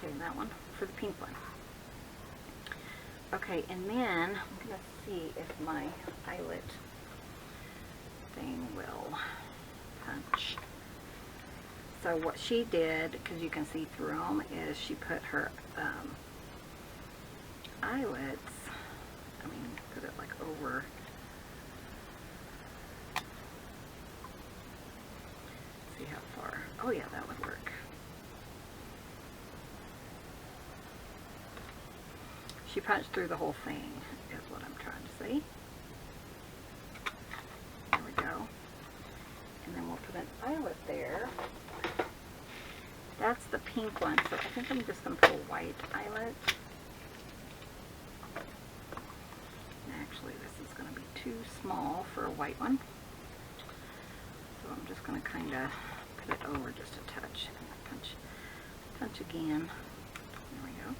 Okay, that one for the pink one. Okay, and then I'm going to see if my eyelet thing will punch. So what she did, because you can see through them, is she put her eyelets, put it like over. See how far. Oh yeah, that would work. She punched through the whole thing, is what I'm trying to say. There we go. And then we'll put an eyelet there. That's the pink one, so I think I'm just going to put a white eyelet. Actually, this is going to be too small for a white one. So I'm just going to kind of put it over just a touch and punch again. There we go.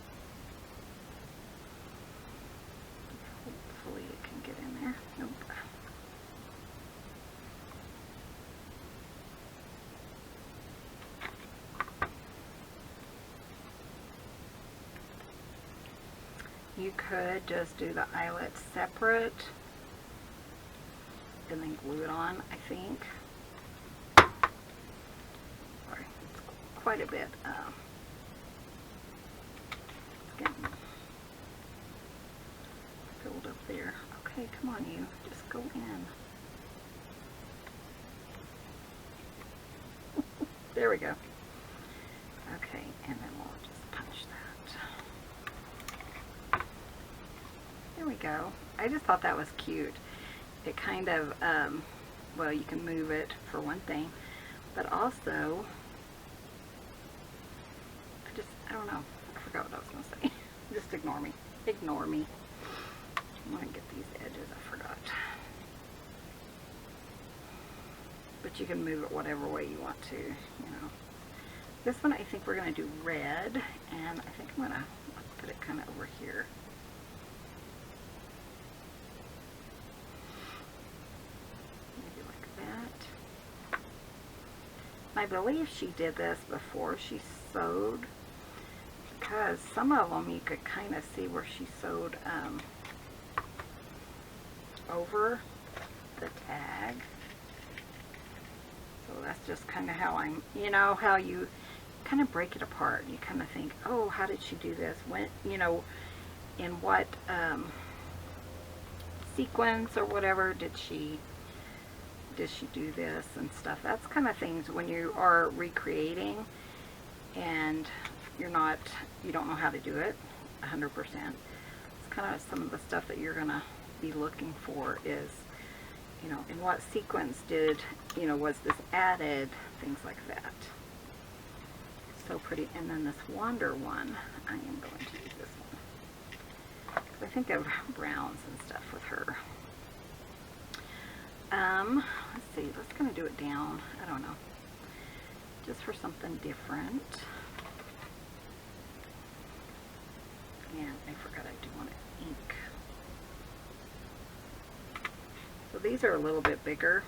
Hopefully it can get in there. Nope. You could just do the eyelets separate and then glue it on, I think. Sorry, it's quite a bit. It's getting filled up there. Okay, come on you, just go in. There we go. Okay, and then we'll just punch that. There we go. I just thought that was cute. It kind of, well, you can move it for one thing, but also, I don't know. I forgot what I was going to say. Just ignore me. Ignore me. I want to get these edges. I forgot. But you can move it whatever way you want to, you know. This one I think we're going to do red, and I think I'm going to put it kind of over here. Maybe like that. I believe she did this before she sewed, because some of them you could kind of see where she sewed over the tag. So that's just kind of how I'm, you know, how you kind of break it apart. You kind of think, oh, how did she do this? When, you know, in what sequence or whatever did she do this and stuff? That's kind of things when you are recreating and you don't know how to do it 100%. It's kind of some of the stuff that you're gonna be looking for is, you know, in what sequence did, you know, was this added, things like that. So pretty. And then this Wander one, I am going to use this one. I think of browns and stuff with her. Let's see, let's kind of do it down. I don't know. Just for something different. And I forgot I do want to ink. So these are a little bit bigger.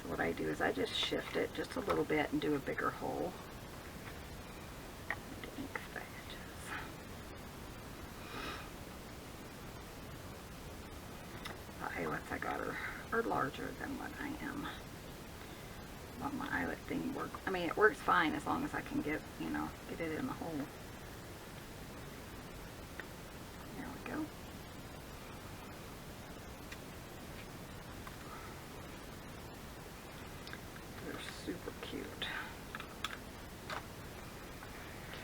So what I do is I just shift it just a little bit and do a bigger hole. And ink the edges. The eyelets I got are larger than what I am. Well, my eyelet thing works. I mean, it works fine as long as I can get, you know, get it in the hole. There we go. Super cute.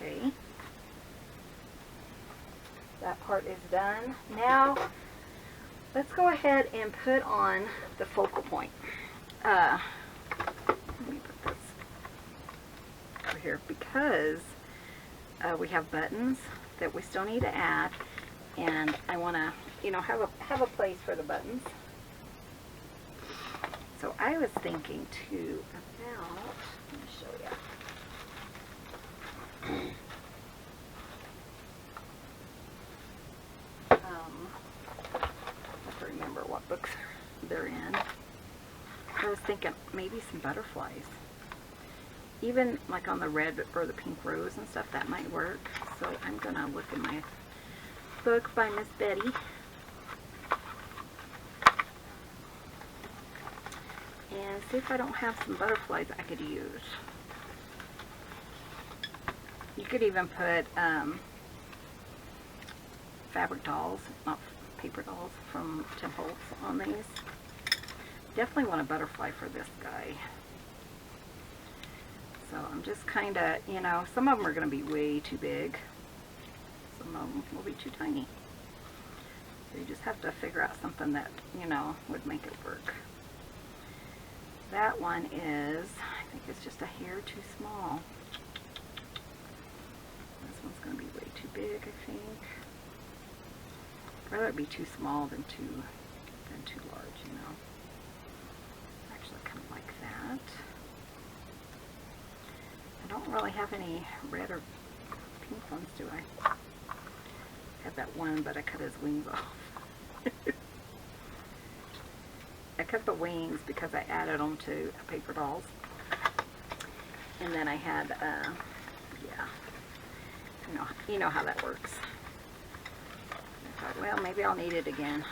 Okay. That part is done. Now, let's go ahead and put on the focal point. Let me put this over here because we have buttons that we still need to add, and I want to, you know, have a place for the buttons. So I was thinking too about, let me show you. I have to remember what books they're in. I was thinking maybe some butterflies. even like on the red or the pink rose and stuff, that might work. So I'm gonna look in my book by Miss Betty. And see if I don't have some butterflies I could use. You could even put fabric dolls, not paper dolls, from Tim Holtz on these. Definitely want a butterfly for this guy. So I'm just kind of, you know, some of them are going to be way too big. Some of them will be too tiny. So you just have to figure out something that, you know, would make it work. That one is, I think it's just a hair too small. This one's going to be way too big, I think. I'd rather it be too small than too large, you know. Actually, kind of like that. I don't really have any red or pink ones, do I? I have that one, but I cut his wings off. I cut the wings because I added them to paper dolls. And then I had, yeah, you know how that works. I thought, well, maybe I'll need it again.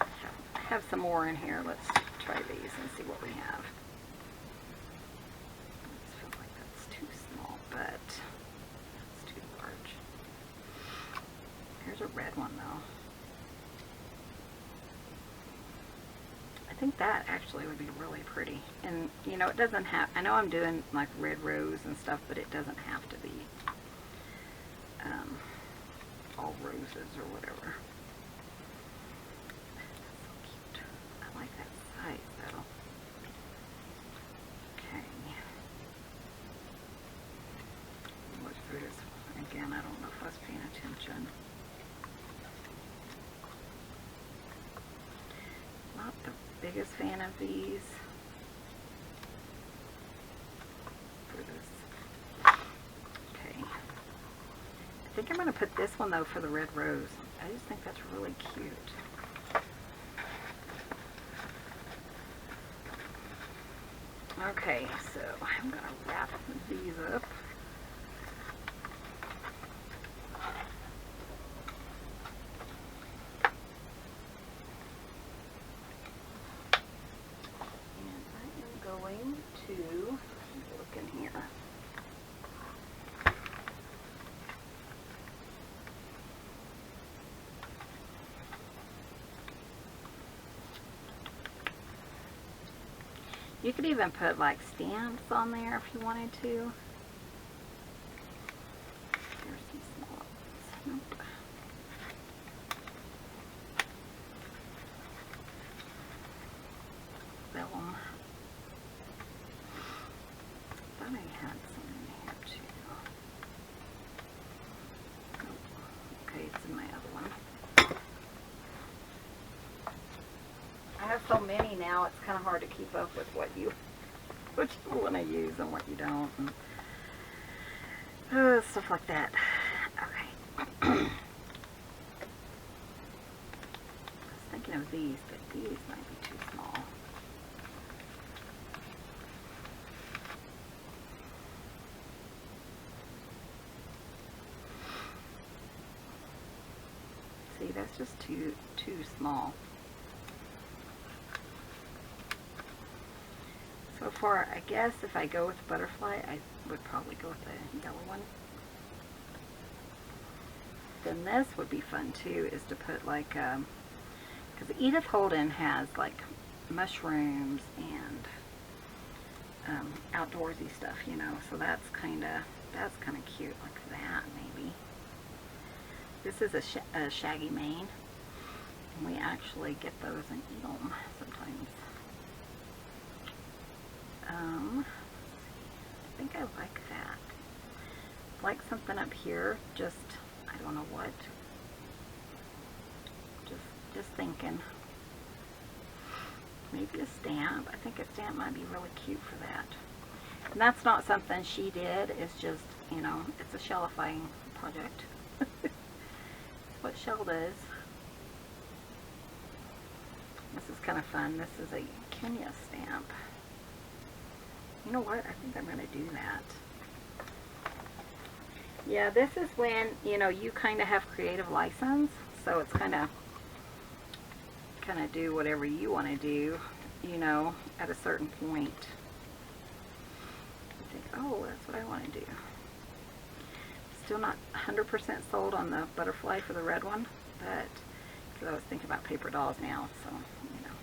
I have some more in here. Let's try these and see what we have. I just feel like that's too small, but it's too large. Here's a red one, though. I think that actually would be really pretty. And, you know, it doesn't have, I know I'm doing like red rose and stuff, but it doesn't have to be all roses or whatever. That's so cute. I like that size though. Okay. Look through this one again. I don't know if I was paying attention. Not the biggest fan of these. For this. Okay. I think I'm going to put this one though for the red rose. I just think that's really cute. Okay, so I'm going to wrap these up. Going to look in here. You could even put like stamps on there if you wanted to. Here's some small ones. Nope. Vellum. I had some in here too. Oh, okay, it's in my other one. I have so many now, it's kind of hard to keep up with what you want to use and what you don't. And, stuff like that. Okay. I was thinking of these, but these might be too small. See, that's just too small. So far, I guess if I go with butterfly, I would probably go with the yellow one. Then this would be fun too, is to put like, because Edith Holden has like mushrooms and outdoorsy stuff, you know. So that's kind of cute, like that maybe. This is a shaggy mane, and we actually get those and eat them sometimes. I think I like that. Like something up here, just, I don't know what. Just thinking. Maybe a stamp. I think a stamp might be really cute for that. And that's not something she did, it's just, you know, it's a shellifying project. What Chelle does. This is kind of fun. This is a Kenya stamp. You know what? I think I'm going to do that. Yeah, this is when, you know, you kind of have creative license. So it's kind of do whatever you want to do, you know, at a certain point. You think, oh, that's what I want to do. Still not 100% sold on the butterfly for the red one, but because I was thinking about paper dolls now, so, you know,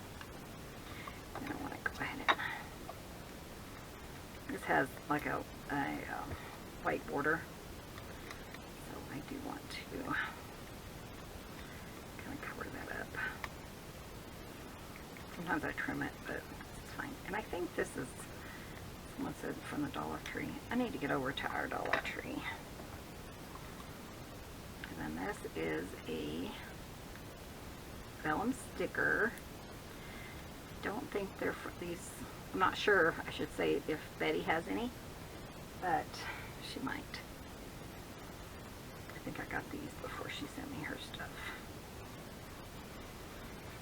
I don't want to go ahead and... This has like a white border, so I do want to kind of cover that up. Sometimes I trim it, but it's fine. And I think this is, someone said from the Dollar Tree. I need to get over to our Dollar Tree. And then this is a vellum sticker. Don't think they're for these. I'm not sure, I should say, if Betty has any, but she might. I think I got these before she sent me her stuff.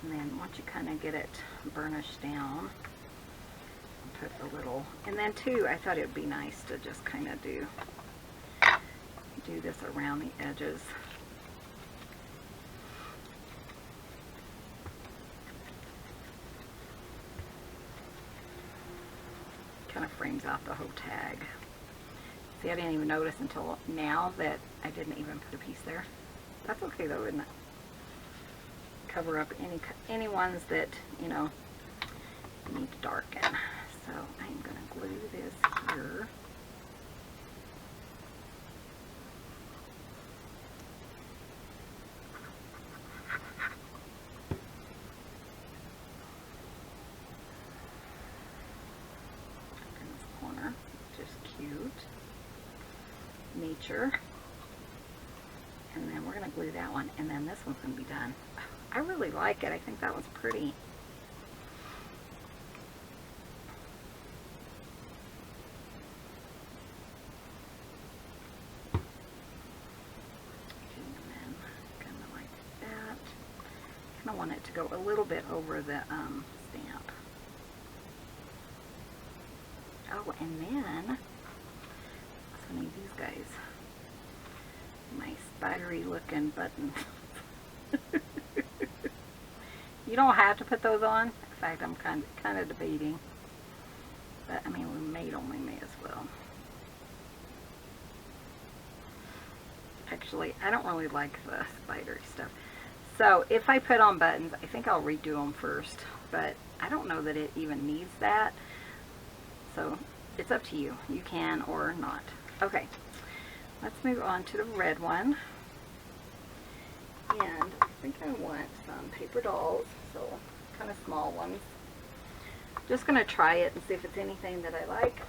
And then once you kind of get it burnished down, put a little, and then too, I thought it would be nice to just kind of do this around the edges. Kind of frames out the whole tag. See, I didn't even notice until now that I didn't even put a piece there. That's okay though, isn't it? Cover up any ones that, you know, need to darken. So I'm going to glue this here. Nature, and then we're going to glue that one, and then this one's going to be done. I really like it. I think that one's pretty. And then kind of like that. Kind of want it to go a little bit over the stamp. Oh, and then I need these guys. Nice spidery looking buttons. You don't have to put those on. In fact, I'm kind of debating. But I mean, we may as well. Actually, I don't really like the spidery stuff. So if I put on buttons, I think I'll redo them first. But I don't know that it even needs that. So it's up to you. You can or not. Okay, let's move on to the red one. And I think I want some paper dolls, so kind of small ones. Just going to try it and see if it's anything that I like.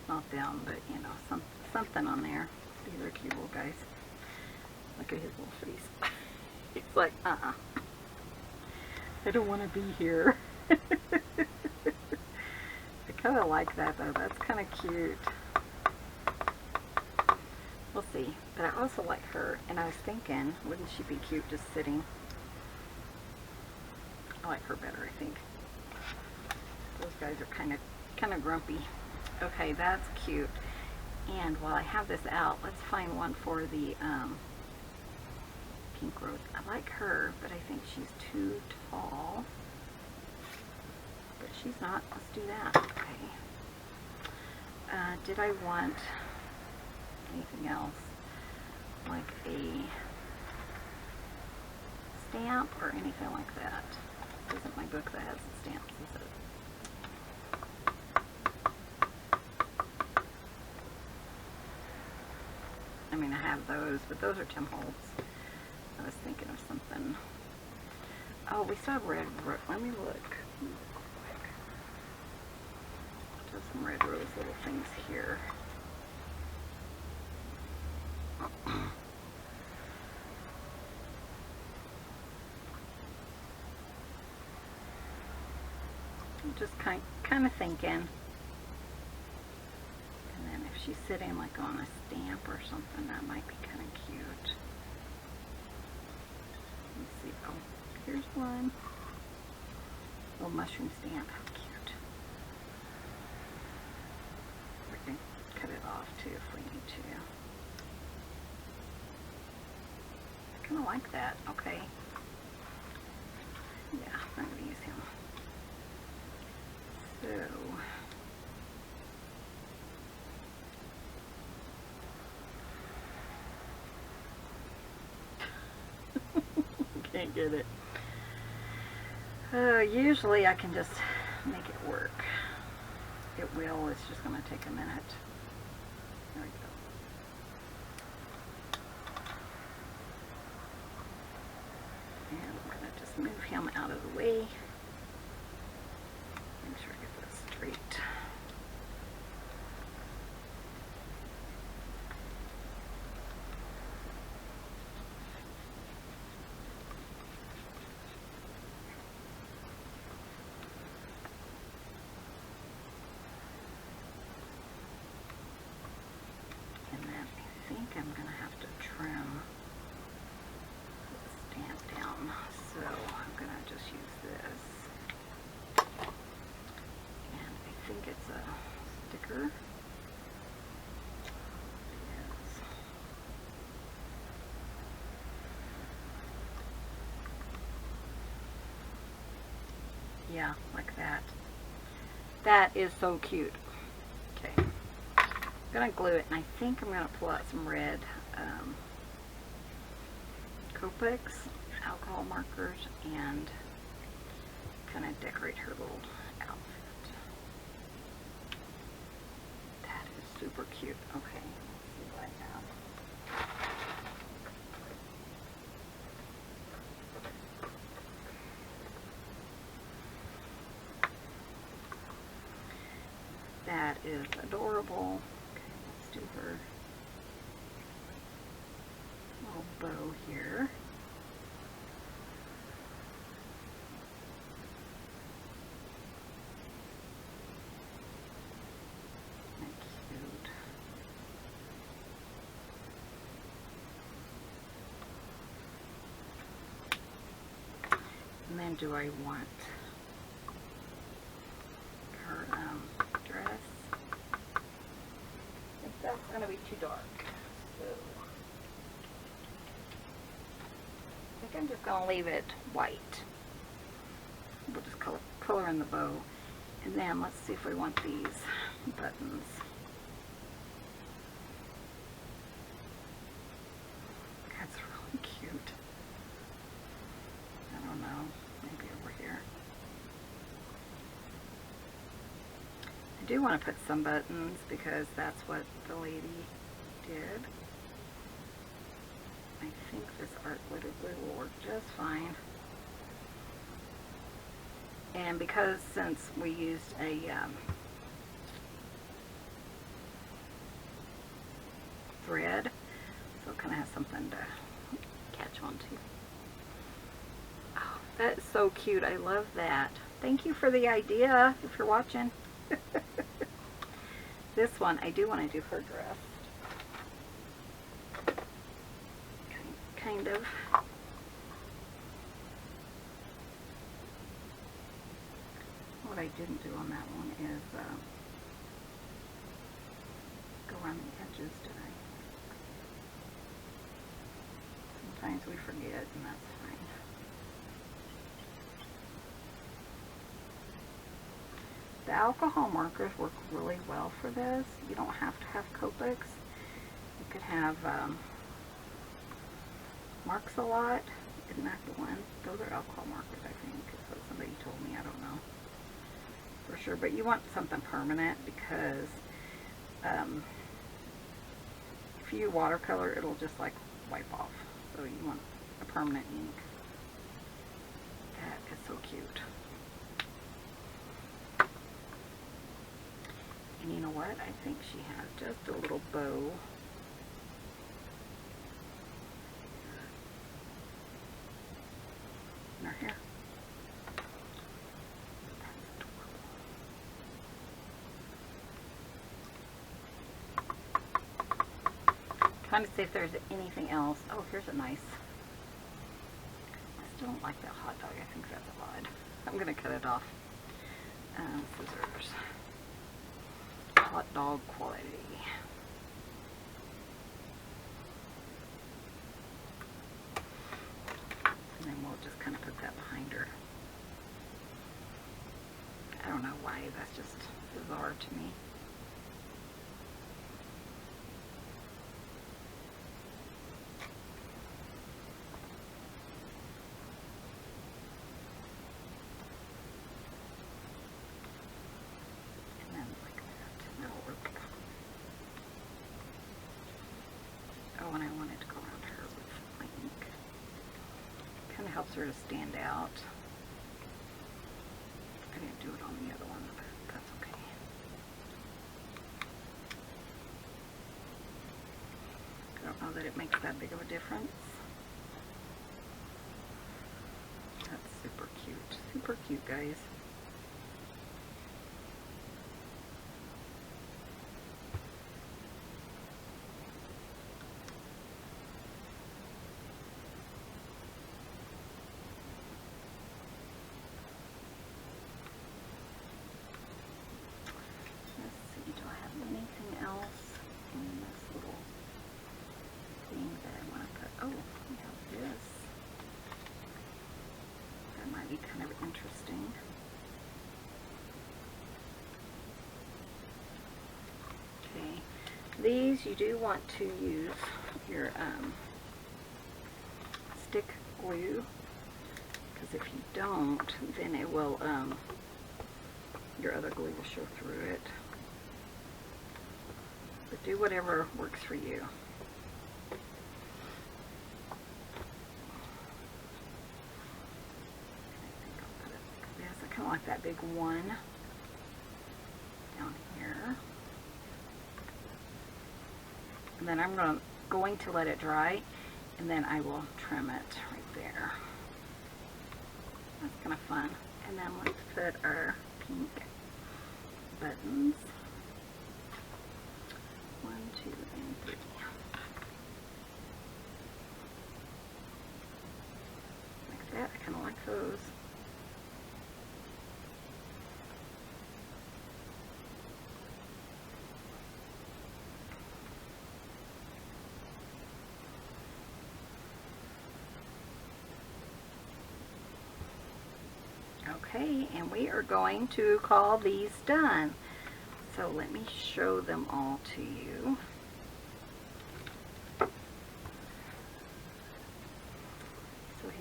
Not them, but you know, something on there. These are cute little guys. Look at his little face. He's like, I don't want to be here. I kind of like that though. That's kind of cute. We'll see. But I also like her, and I was thinking, wouldn't she be cute just sitting? I like her better, I think. Those guys are kind of grumpy. Okay, that's cute. And while I have this out, let's find one for the pink rose. I like her, but I think she's too tall. But she's not. Let's do that. Okay. Did I want anything else? Like a stamp or anything like that? This isn't my book that has the stamps, is it? I mean, I have those, but those are Tim Holtz. I was thinking of something. Oh, we still have red. Let me look. There's some red rose little things here. just kind of thinking. And then if she's sitting like on a stamp or something, that might be kind of cute. Let's see. Oh, here's one. Little mushroom stamp. How cute. We can cut it off too if we need to. I kind of like that. Okay. Yeah, I'm going to use him. So. Can't get it. Usually I can just make it work. It will. It's just going to take a minute. There we go. And I'm going to just move him out of the way. Make sure I get this straight. And then I think I'm going to have to trim the stamp down. So I'm going to just use this. And I think it's a sticker. It is. Yeah, like that. That is so cute. Okay. I'm going to glue it, and I think I'm going to pull out some red Copics, alcohol markers, and kind of decorate her little outfit. That is super cute. Okay, let's see what I have. That is adorable. Okay, let's do her little bow here. Cute. And then do I want her dress? I think that's going to be too dark. So I think I'm just going to leave it white. We'll just color in the bow. And then let's see if we want these buttons. That's really cute. I don't know. Maybe over here. I do want to put some buttons because that's what the lady did. I think this art glitter glue will work just fine. And because since we used a thread, so it kind of has something to catch on to. Oh, that is so cute. I love that. Thank you for the idea, if you're watching. This one, I do want to do her dress. Kind of. What I didn't do on that one is go around the edges, did I? Sometimes we forget, and that's fine. The alcohol markers work really well for this. You don't have to have Copics. You could have Marks a Lot. Isn't that the one? Those are alcohol markers, I think. That's what somebody told me. I don't know for sure. But you want something permanent because if you watercolor, it'll just like wipe off. So you want a permanent ink. That is so cute. And you know what? I think she has just a little bow. In her hair. That's adorable. trying to see if there's anything else. Oh, here's a nice. I still don't like that hot dog. I think that's odd. I'm going to cut it off. Scissors. Hot dog quality. And then we'll just kind of put that behind her. I don't know why, that's just bizarre to me. And then like that, that'll work. Oh, and I wanted to go around her with my ink. Kind of helps her to stand out. I didn't do it on the other one, but that's okay. I don't know that it makes that big of a difference. That's super cute. Super cute, guys. Interesting. Okay, these you do want to use your stick glue, because if you don't, then it will your other glue will show through it. But do whatever works for you. Like that big one down here, and then I'm going to let it dry, and then I will trim it right there. That's kind of fun. And then let's put our pink buttons. 1, 2, and 3. Like that. I kind of like those. Okay, and we are going to call these done. So let me show them all to you. So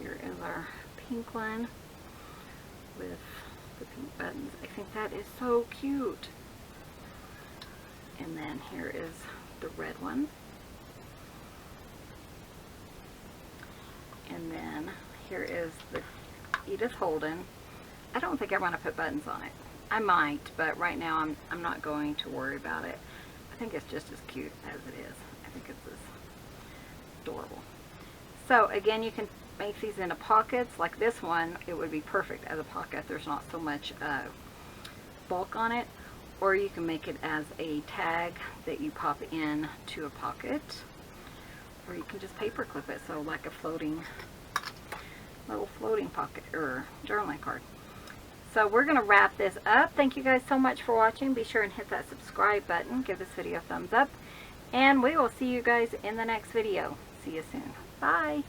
here is our pink one with the pink buttons. I think that is so cute. And then here is the red one. And then here is the Edith Holden. I don't think I want to put buttons on it. I might, but right now I'm not going to worry about it. I think it's just as cute as it is. I think it's adorable. So again, you can make these into pockets. Like this one, it would be perfect as a pocket. There's not so much bulk on it. Or you can make it as a tag that you pop in to a pocket. Or you can just paper clip it, so like a little floating pocket or journaling card. So we're going to wrap this up. Thank you guys so much for watching. Be sure and hit that subscribe button. Give this video a thumbs up. And we will see you guys in the next video. See you soon. Bye.